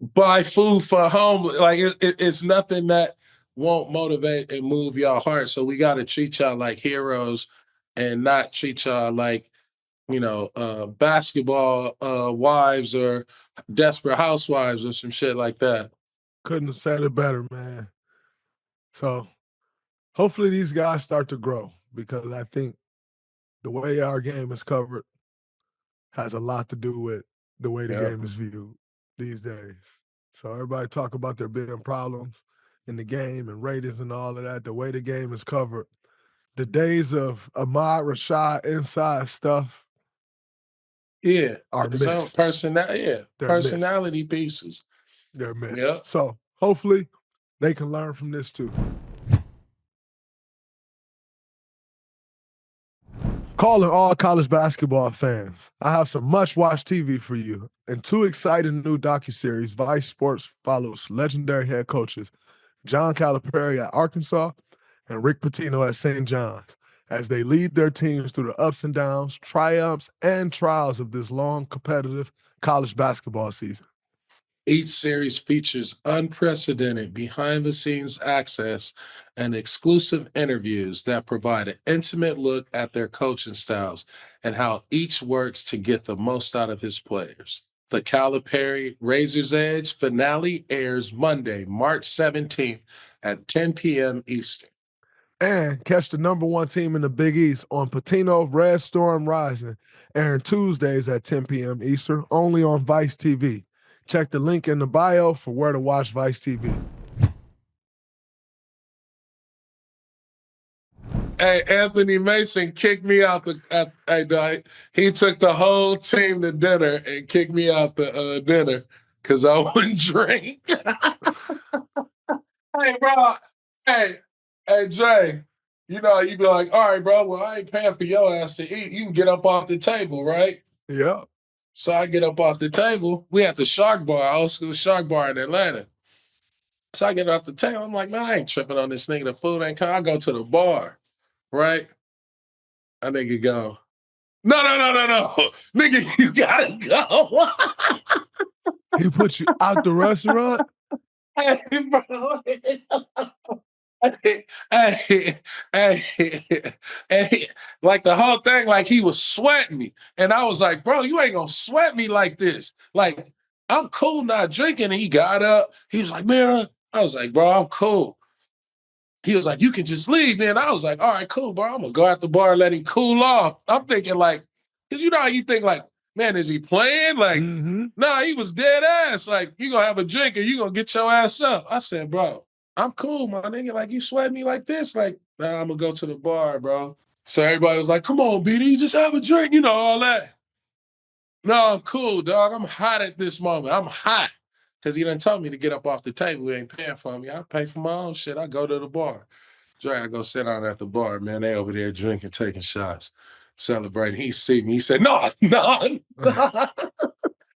buy food for homeless. Like it's nothing that won't motivate and move y'all heart. So we got to treat y'all like heroes and not treat y'all like basketball wives or desperate housewives or some shit like that. Couldn't have said it better, man. So hopefully these guys start to grow because I think the way our game is covered has a lot to do with the way the game is viewed these days. So everybody talk about there being problems in the game and ratings and all of that. The way the game is covered, the days of Ahmad Rashad inside stuff, are missed. Personality pieces. They're missed. Yep. So hopefully they can learn from this too. Calling all college basketball fans, I have some must-watch TV for you and two exciting new docuseries. Vice Sports follows legendary head coaches John Calipari at Arkansas and Rick Pitino at St. John's as they lead their teams through the ups and downs, triumphs, and trials of this long, competitive college basketball season. Each series features unprecedented behind-the-scenes access and exclusive interviews that provide an intimate look at their coaching styles and how each works to get the most out of his players. The Calipari Razor's Edge finale airs Monday, March 17th at 10 p.m. Eastern. And catch the number one team in the Big East on Pitino Red Storm Rising, airing Tuesdays at 10 p.m. Eastern, only on Vice TV. Check the link in the bio for where to watch Vice TV. Hey, Anthony Mason kicked me out he took the whole team to dinner and kicked me out the dinner because I wouldn't drink. Hey, bro. Hey, Dray, you be like, all right, bro, well, I ain't paying for your ass to eat. You can get up off the table, right? Yeah. So I get up off the table. We at the Shark Bar, old school Shark Bar in Atlanta. So I get off the table. I'm like, man, I ain't tripping on this nigga. The food ain't coming. I go to the bar, right? A nigga go, no. Nigga, you gotta go. He put you out the restaurant? Hey, bro. Hey, like the whole thing, like he was sweating me. And I was like, bro, you ain't gonna sweat me like this. Like, I'm cool not drinking. And he got up. He was like, man, I was like, bro, I'm cool. He was like, you can just leave, man. I was like, all right, cool, bro. I'm gonna go out the bar and let him cool off. I'm thinking like, because you know how you think like, man, is he playing? Like, nah, he was dead ass. Like, you gonna have a drink and you gonna get your ass up. I said, bro, I'm cool, my nigga. Like, you sweat me like this? Like, nah, I'm gonna go to the bar, bro. So everybody was like, come on, BD, just have a drink, all that. No, I'm cool, dog. I'm hot at this moment. I'm hot. Because he done told me to get up off the table. He ain't paying for me. I pay for my own shit. I go to the bar. Dre, I go sit down at the bar, man. They over there drinking, taking shots, celebrating. He see me. He said, no.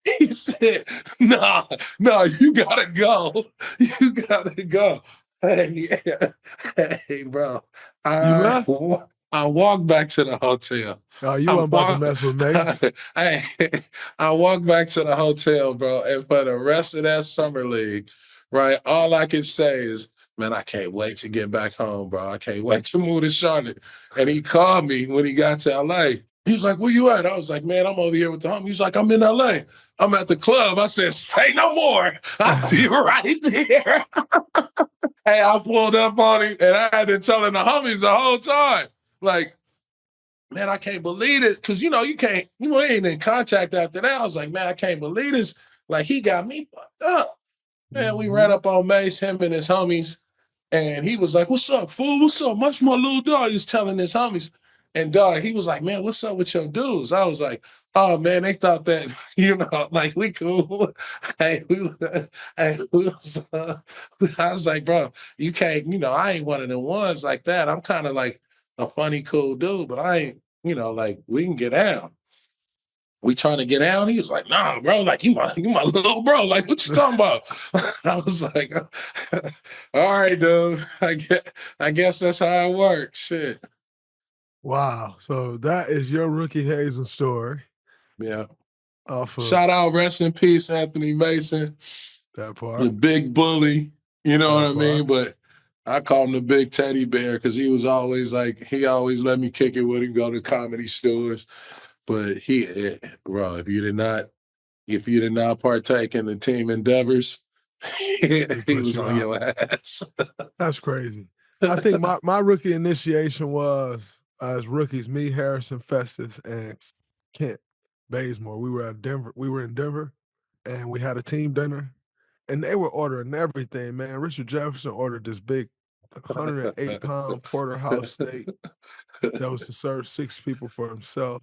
He said, no, you gotta go. You gotta go. Hey, bro. I walked back to the hotel. Oh, you weren't about to mess with Mace? I walked back to the hotel, bro, and for the rest of that summer league, right, all I can say is, man, I can't wait to get back home, bro. I can't wait to move to Charlotte. And he called me when he got to L.A. He was like, where you at? I was like, man, I'm over here with the homie. He's like, I'm in L.A. I'm at the club. I said, say no more. I'll be right there. Hey, I pulled up on him, and I had been telling the homies the whole time, like, man, I can't believe it. Because, you ain't in contact after that. I was like, man, I can't believe this. Like, he got me fucked up. Man, we ran up on Mace, him and his homies. And he was like, "What's up, fool? What's up? Much my little dog." He was telling his homies. And dog, he was like, "Man, what's up with your dudes?" I was like, "Oh man, they thought that, like we cool." Hey, hey, I was like, "Bro, you can't, I ain't one of them ones like that. I'm kind of like a funny, cool dude, but I ain't, like we can get out. We trying to get out." He was like, "Nah, bro, like you my little bro. Like, what you talking about?" I was like, "All right, dude. I guess that's how it works." Shit. Wow. So that is your rookie hazing story. Yeah. Off of Shout out, rest in peace, Anthony Mason, that part. the big bully. You know what I mean? part. But I call him the big teddy bear because he was always like, he always let me kick it with him, go to comedy stores. But bro, if you did not partake in the team endeavors, he was on your ass. That's crazy. I think my rookie initiation was as rookies, me, Harrison, Festus, and Kent Bazemore. We were in Denver, and we had a team dinner, and they were ordering everything, man. Richard Jefferson ordered this big 108-pound porterhouse steak that was to serve 6 people for himself.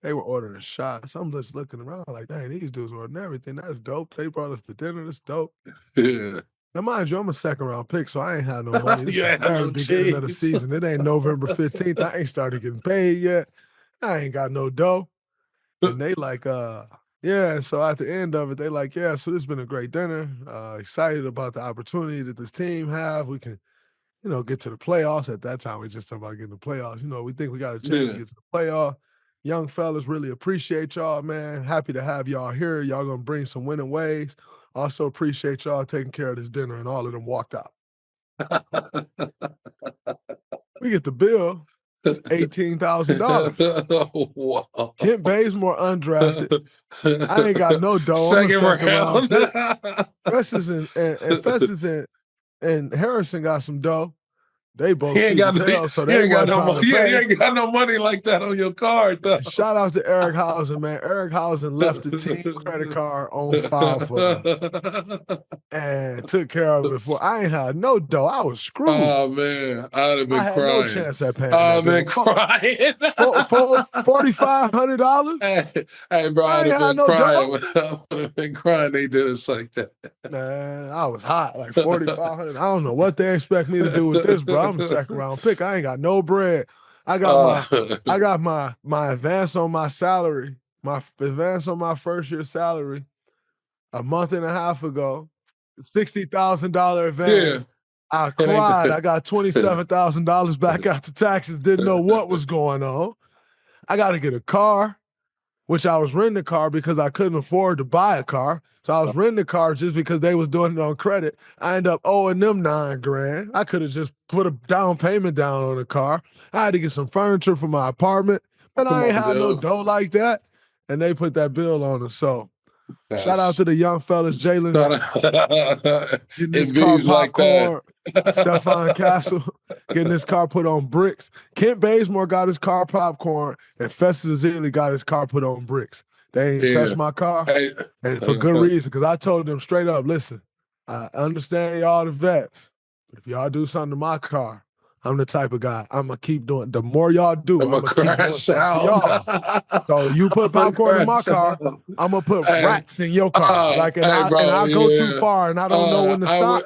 They were ordering shots. I'm just looking around like, dang, these dudes ordering everything. That's dope. They brought us to dinner. That's dope. Yeah. Now, mind you, I'm a 2nd-round pick, so I ain't had no money. This You is ain't the had very no beginning of the cheese. season. It ain't November 15th. I ain't started getting paid yet. I ain't got no dough. And they like, yeah. So at the end of it, they like, yeah, so this has been a great dinner. Excited about the opportunity that this team have. We can, get to the playoffs. At that time, we just talking about getting the playoffs. We think we got a chance to get to the playoff. Young fellas, really appreciate y'all, man. Happy to have y'all here. Y'all gonna bring some winning ways. Also appreciate y'all taking care of this dinner, and all of them walked out. We get the bill. It's $18,000. Wow. Kent Bazemore undrafted. I ain't got no dough. Second I'm a 2nd-round pick. Festus and Harrison got some dough. They both you ain't cheap got as no, hell, so you they ain't got weren't no trying money. to pay. You ain't got no money like that on your card, though. Shout out to Eric Hausen, man. Eric Hausen left the team credit card on file for us and took care of it before. I ain't had no dough. I was screwed. Oh, man. I'd have been I had crying. no chance at paying I'd that have been crying. $4,500. Hey, bro, I'd have been no crying. dough. I would have been crying. They did us like that. Man, I was hot, like 4,500. I don't know what they expect me to do with this, bro. I'm a 2nd-round pick. I ain't got no bread. I got my advance on my salary, my advance on my first year salary a month and a half ago, $60,000 advance. I cried. I got $27,000 back after taxes. Didn't know what was going on. I got to get a car, which I was renting a car because I couldn't afford to buy a car. So I was renting a car just because they was doing it on credit. I ended up owing them $9,000. I could have just put a down payment down on the car. I had to get some furniture for my apartment, but I ain't had no dough like that. And they put that bill on us. So shout out to the young fellas, Jalen. Getting this car popcorn. Like Stephon Castle getting his car put on bricks. Kent Bazemore got his car popcorn, and Festus Ezeli got his car put on bricks. They ain't touched my car, and for good reason, because I told them straight up, listen, I understand y'all the vets, but if y'all do something to my car, I'm the type of guy, I'm going to keep doing. The more y'all do, I'm going to keep doing something for y'all. So you put popcorn in my car, I'm going to put rats in your car. I go too far, and I don't know when to stop.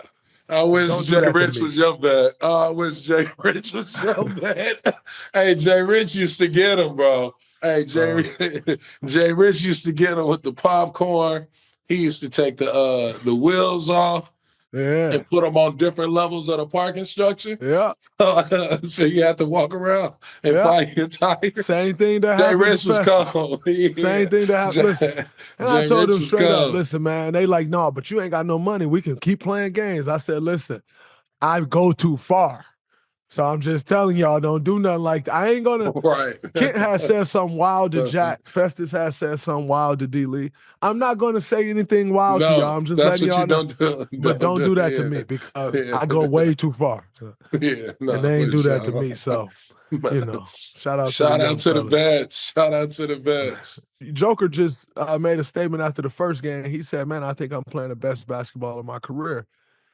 I wish Jay Rich was your bet. I wish Jay Rich was your bet. Hey, Jay Rich used to get him, bro. Hey, Jay Rich used to get him with the popcorn. He used to take the wheels off and put them on different levels of the parking structure. Yeah. So you have to walk around and buy your tires. Same thing that happened. Jay Rich was cold. Same thing that happened. Listen, and I told them straight up, listen, man, they like, no, but you ain't got no money. We can keep playing games. I said, listen, I go too far. So I'm just telling y'all, don't do nothing like that. I ain't gonna. Right. Kent has said something wild to Jack. Festus has said something wild to D. Lee. I'm not gonna say anything wild to y'all. I'm just letting y'all know. But don't do that to me because I go way too far. And they ain't do that to me. So, shout out to the vets. Shout out to the vets. Joker just made a statement after the first game. He said, man, I think I'm playing the best basketball of my career.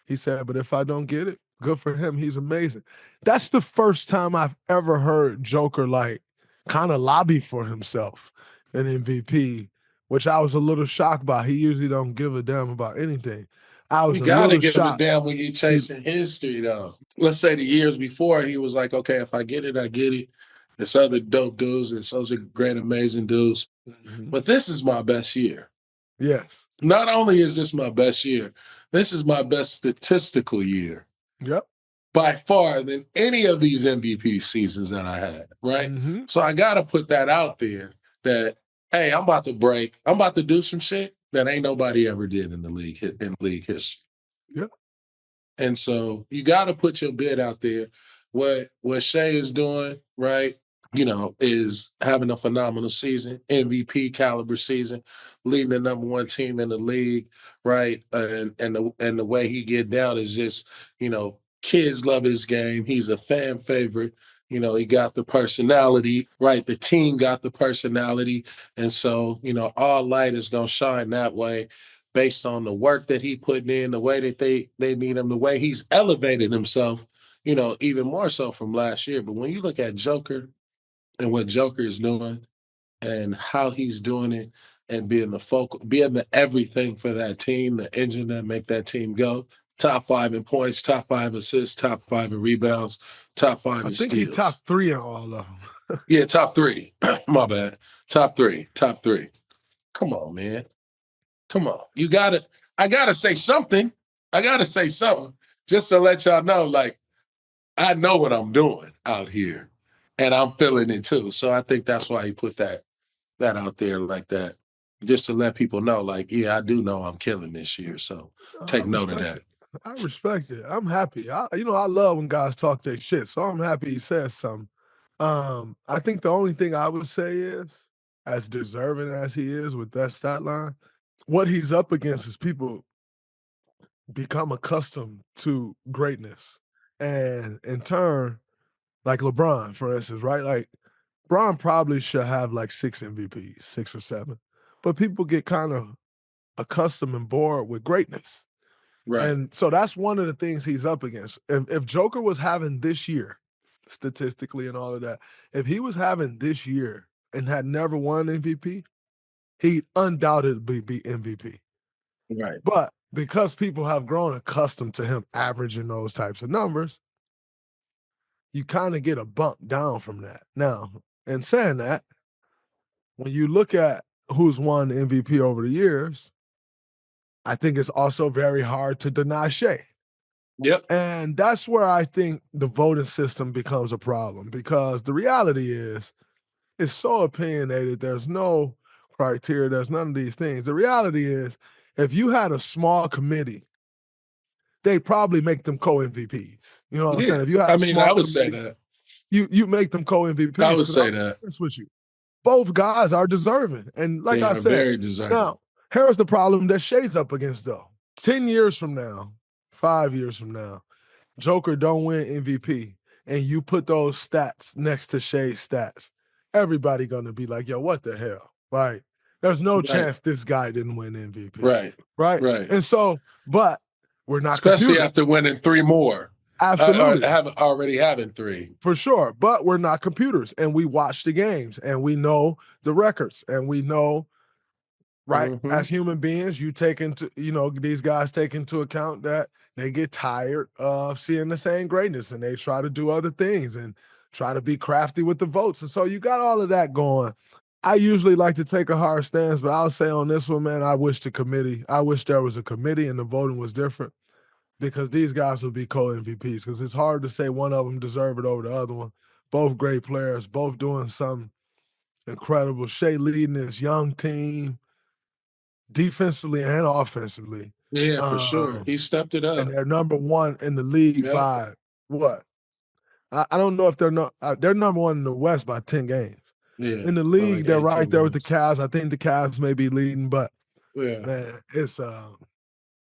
He said, but if I don't get it, Good for him. He's amazing. That's the first time I've ever heard Joker like kind of lobby for himself an MVP, which I was a little shocked by. He usually don't give a damn about anything. I was You a got to little give a shocked. damn when you're chasing history, though. Let's say the years before, he was like, okay, if I get it, I get it. There's other dope dudes. There's other great, amazing dudes. But this is my best year. Yes. Not only is this my best year, this is my best statistical year Yep. by far than any of these MVP seasons that I had, right? Mhm. So I got to put that out there that, hey, I'm about to break. I'm about to do some shit that ain't nobody ever did in league history. Yep. And so you got to put your bid out there. What Shai is doing, right, is having a phenomenal season, MVP caliber season, leading the number one team in the league, right? And the way he get down is just, kids love his game. He's a fan favorite. He got the personality, right? The team got the personality. And so, all light is going to shine that way based on the work that he putting in, the way that they need him, the way he's elevated himself, even more so from last year. But when you look at Joker and what Joker is doing and how he's doing it and being the everything for that team, the engine that make that team go, top 5 in points, top 5 assists, top 5 in rebounds, top 5 I in think he steals. top 3 in all of them. Yeah, top 3. My bad. Top 3. Come on, man. Come on. I gotta say something. Just to let y'all know, like, I know what I'm doing out here. And I'm feeling it too. So I think that's why he put that out there like that. Just to let people know, like, yeah, I do know I'm killing this year. So take note of that. I respect it. I'm happy. I love when guys talk their shit, so I'm happy he says something. I think the only thing I would say is, as deserving as he is with that stat line, what he's up against is people become accustomed to greatness. And in turn, like LeBron, for instance, right? Like, LeBron probably should have like 6 MVPs, 6 or 7. But people get kind of accustomed and bored with greatness. Right. And so that's one of the things he's up against. If Joker was having this year, statistically and all of that, if he was having this year and had never won MVP, he'd undoubtedly be MVP. Right. But because people have grown accustomed to him averaging those types of numbers, you kind of get a bump down from that. Now, in saying that, when you look at who's won MVP over the years, I think it's also very hard to deny Shai. Yep. And that's where I think the voting system becomes a problem, because the reality is it's so opinionated. There's no criteria. There's none of these things. The reality is, if you had a small committee, they'd probably make them co-MVPs. You know what I'm saying? If you had I a mean, small I would committee, say that. you make them co-MVPs. I would say that. With you. Both guys are deserving. And like They I are said, very deserving. now, here's the problem that Shai's up against, though. 10 years from now, 5 years from now, Joker don't win MVP, and you put those stats next to Shai's stats, everybody gonna be like, yo, what the hell? Like, there's no chance this guy didn't win MVP. Right. Right. And so, but we're not especially computers. after winning 3 more. Absolutely. Having 3. For sure. But we're not computers, and we watch the games, and we know the records, and we know, right? Mm-hmm. As human beings, you take into, these guys take into account that they get tired of seeing the same greatness, and they try to do other things and try to be crafty with the votes. And so you got all of that going. I usually like to take a hard stance, but I'll say on this one, man, I wish there was a committee and the voting was different, because these guys would be co-MVPs, because it's hard to say one of them deserve it over the other one. Both great players, both doing something incredible. Shai leading this young team defensively and offensively. Yeah, for sure. He stepped it up. And they're number 1 in the league by what? I don't know if they're number 1 in the West by 10 games. Yeah. In the league, like they're right there with the games. Cavs. I think the Cavs may be leading, but Yeah. man, it's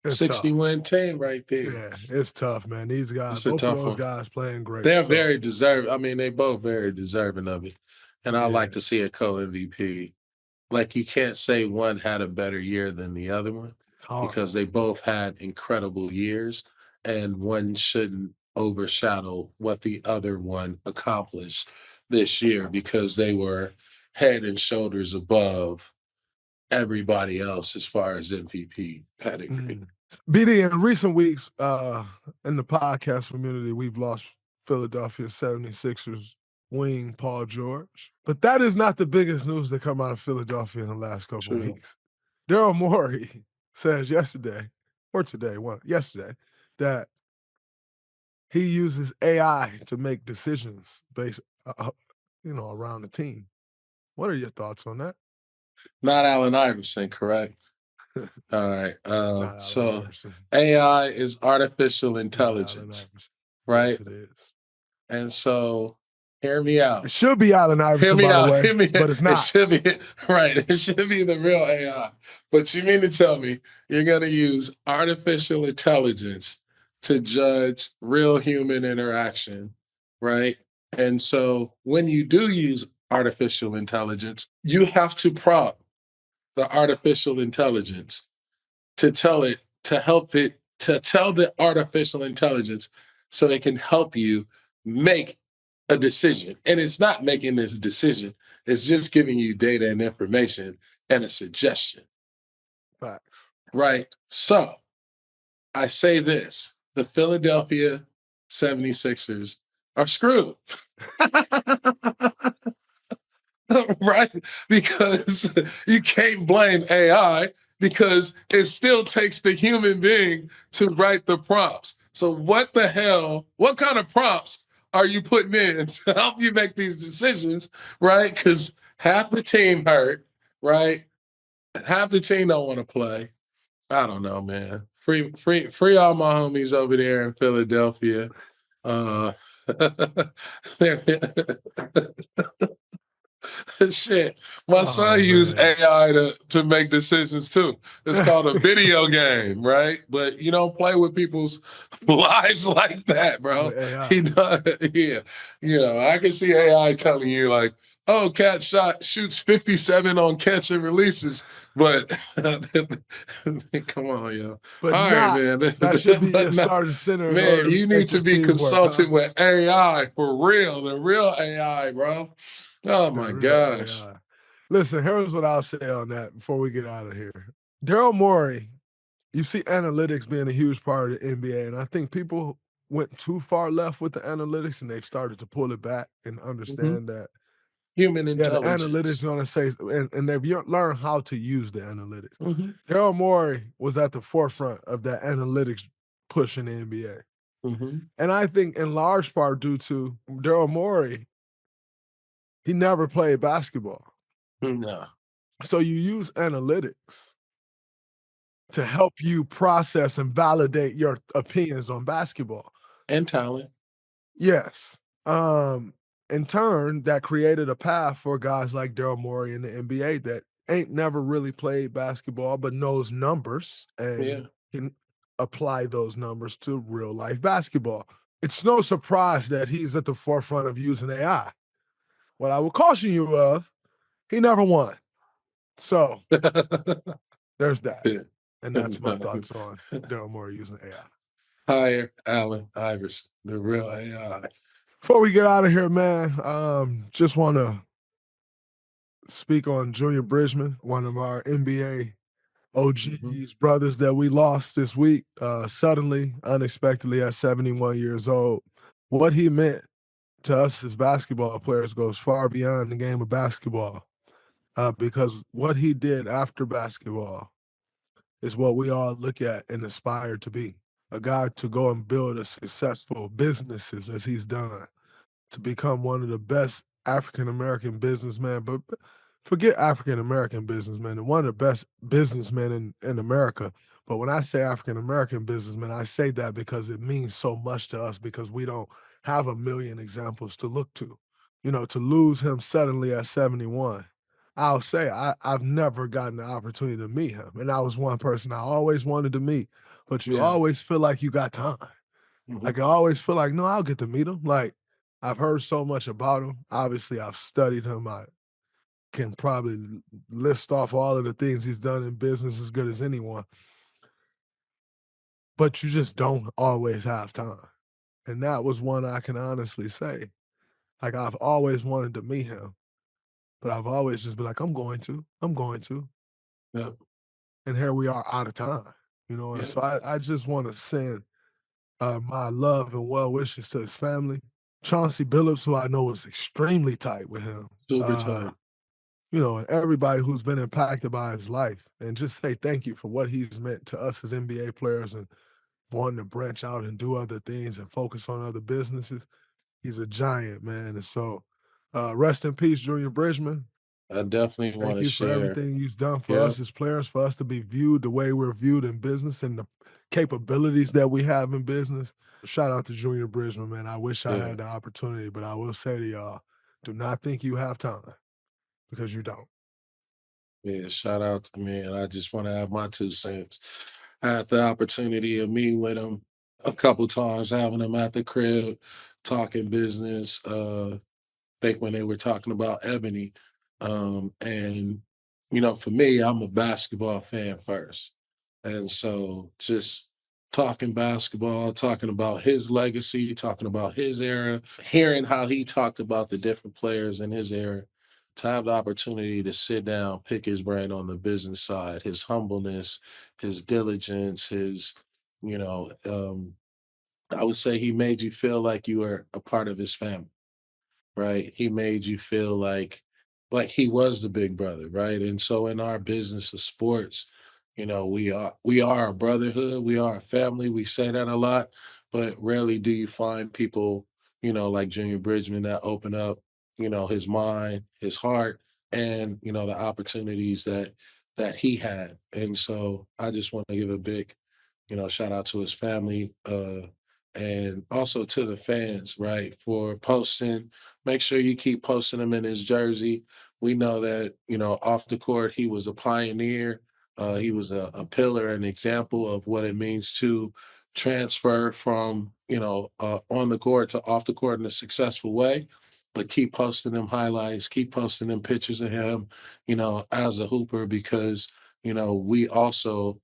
60-win team right there. Yeah, it's tough, man. These guys, both of those guys playing great. They're very deserving. I mean, they both very deserving of it. And I like to see a co-MVP. Like, you can't say one had a better year than the other one, because they both had incredible years, and one shouldn't overshadow what the other one accomplished this year because they were head and shoulders above everybody else as far as MVP pedigree. BD, in recent weeks, in the podcast community, we've lost Philadelphia 76ers wing Paul George. But that is not the biggest news that come out of Philadelphia in the last couple of weeks. Daryl Morey says yesterday, that he uses AI to make decisions based, around the team. What are your thoughts on that? Not Allen Iverson, correct? All right. So Iverson. AI is artificial intelligence, right? Yes, it is. And so hear me out. It should be Allen Iverson, by the way, but it's not. It should be, right. It should be the real AI. But you mean to tell me you're going to use artificial intelligence to judge real human interaction, right? And so when you do use artificial intelligence, you have to prompt the artificial intelligence to tell it, to help it, to tell the artificial intelligence so it can help you make a decision. And it's not making this decision. It's just giving you data and information and a suggestion. Facts. Right. So I say this, the Philadelphia 76ers are screwed. Right? Because you can't blame AI because it still takes the human being to write the prompts. So what the hell, what kind of prompts are you putting in to help you make these decisions, right? Because half the team hurt, right? Half the team don't want to play. I don't know, man. Free all my homies over there in Philadelphia. Shit. My son used AI to make decisions too. It's called a video game, right? But you don't play with people's lives like that, bro. He does, yeah. You know, I can see AI telling you like, oh, Cat shoots 57 on catch and releases, but come on, yo. But all right, man. That should be your starting center. Man, you need to be consulting with AI for real, the real AI, bro. Oh my gosh. Listen, here's what I'll say on that before we get out of here. Daryl Morey, you see analytics being a huge part of the NBA, and I think people went too far left with the analytics and they've started to pull it back and understand that human intelligence. The analytics going to say, and they've learned how to use the analytics. Daryl Morey was at the forefront of that analytics push in the NBA. And I think in large part due to Daryl Morey, he never played basketball. No. So you use analytics to help you process and validate your opinions on basketball. And talent. Yes. In turn, that created a path for guys like Daryl Morey in the NBA that ain't never really played basketball but knows numbers and can apply those numbers to real life basketball. It's no surprise that he's at the forefront of using AI. What I will caution you of, he never won. So there's that. And that's my thoughts on Daryl Morey using AI. Hire Allen Iverson, the real AI. Before we get out of here, man, just want to speak on Junior Bridgeman, one of our NBA OGs, brothers that we lost this week, suddenly, unexpectedly at 71 years old. What he meant to us as basketball players goes far beyond the game of basketball, because what he did after basketball is what we all look at and aspire to be. A guy to go and build a successful businesses as he's done, to become one of the best African-American businessmen, but forget African-American businessmen, and one of the best businessmen in America. But when I say African-American businessmen, I say that because it means so much to us because we don't have a million examples to look to. You know, to lose him suddenly at 71, I'll say I've never gotten the opportunity to meet him. And that was one person I always wanted to meet, but you always feel like you got time. Like I always feel like, no, I'll get to meet him. Like I've heard so much about him. Obviously, I've studied him. I can probably list off all of the things he's done in business as good as anyone. But you just don't always have time. And that was one I can honestly say. Like, I've always wanted to meet him, but I've always just been like, I'm going to. Yep. And here we are out of time, And Yeah. so I just want to send my love and well wishes to his family. Chauncey Billups, who I know was extremely tight with him. Super tight. And everybody who's been impacted by his life, and just say thank you for what he's meant to us as NBA players and wanting to branch out and do other things and focus on other businesses. He's a giant, man. And so rest in peace, Junior Bridgeman. I definitely want Thank to you for share. everything you've done for Yep. us as players, for us to be viewed the way we're viewed in business and the capabilities that we have in business. Shout out to Junior Bridgeman, man. I wish I Yeah. had the opportunity, but I will say to y'all, do not think you have time, because you don't. Yeah, shout out to me, and I just want to have my 2 cents. I had the opportunity of meeting with him a couple times, having him at the crib, talking business. Think when they were talking about Ebony, and for me, I'm a basketball fan first, and so just talking basketball, talking about his legacy, talking about his era, hearing how he talked about the different players in his era, to have the opportunity to sit down, pick his brain on the business side, his humbleness, his diligence, I would say he made you feel like you were a part of his family, right? He made you feel like he was the big brother, right? And so in our business of sports, we are a brotherhood, we are a family. We say that a lot, but rarely do you find people, like Junior Bridgeman, that open up, his mind, his heart, and the opportunities that he had. And so I just want to give a big, shout out to his family, and also to the fans, right, for posting. Make sure you keep posting him in his jersey. We know that, off the court, he was a pioneer. He was a pillar, an example of what it means to transfer from, on the court to off the court in a successful way. But keep posting them highlights, keep posting them pictures of him, as a hooper, because, we also,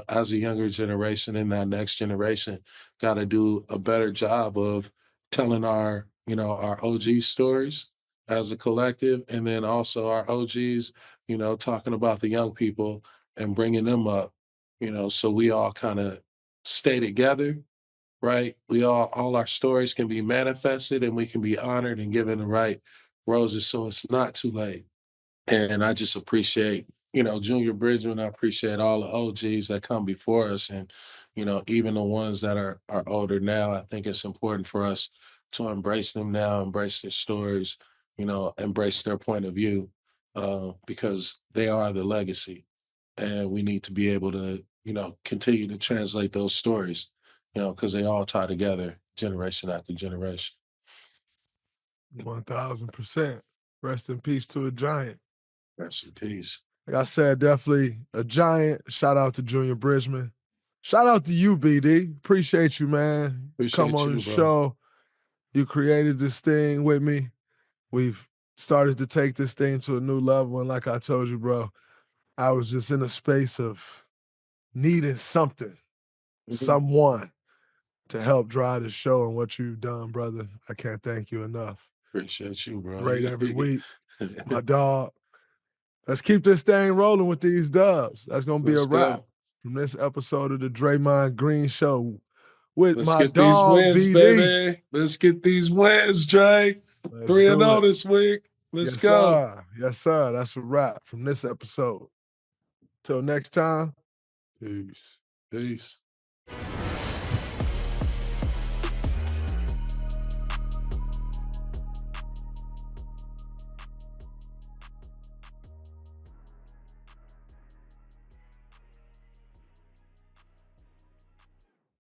as a younger generation and that next generation, got to do a better job of telling our OG stories as a collective, and then also our OGs, talking about the young people and bringing them up, so we all kind of stay together, right? All our stories can be manifested and we can be honored and given the right roses, so it's not too late. And I just appreciate, Junior Bridgman. I appreciate all the OGs that come before us, and, even the ones that are older now. I think it's important for us to embrace them now, embrace their stories, embrace their point of view, because they are the legacy. And we need to be able to, continue to translate those stories, because they all tie together generation after generation. 1000%. Rest in peace to a giant. Rest in peace. Like I said, definitely a giant. Shout out to Junior Bridgeman. Shout out to you, BD. Appreciate you, man. Appreciate Come on you, the bro. show. You created this thing with me. We've started to take this thing to a new level. And like I told you, bro, I was just in a space of needing something, someone to help drive the show, and what you've done, brother. I can't thank you enough. Appreciate you, bro. Great every week. My dog. Let's keep this thing rolling with these dubs. That's going to be Let's a wrap go. from this episode of the Draymond Green Show with Let's my get these dog, wins, BD. baby. Let's get these wins, Dray. Let's 3-0 do it. this week. Let's Yes, go. sir. Yes, sir. That's a wrap from this episode. Till next time, peace. Peace.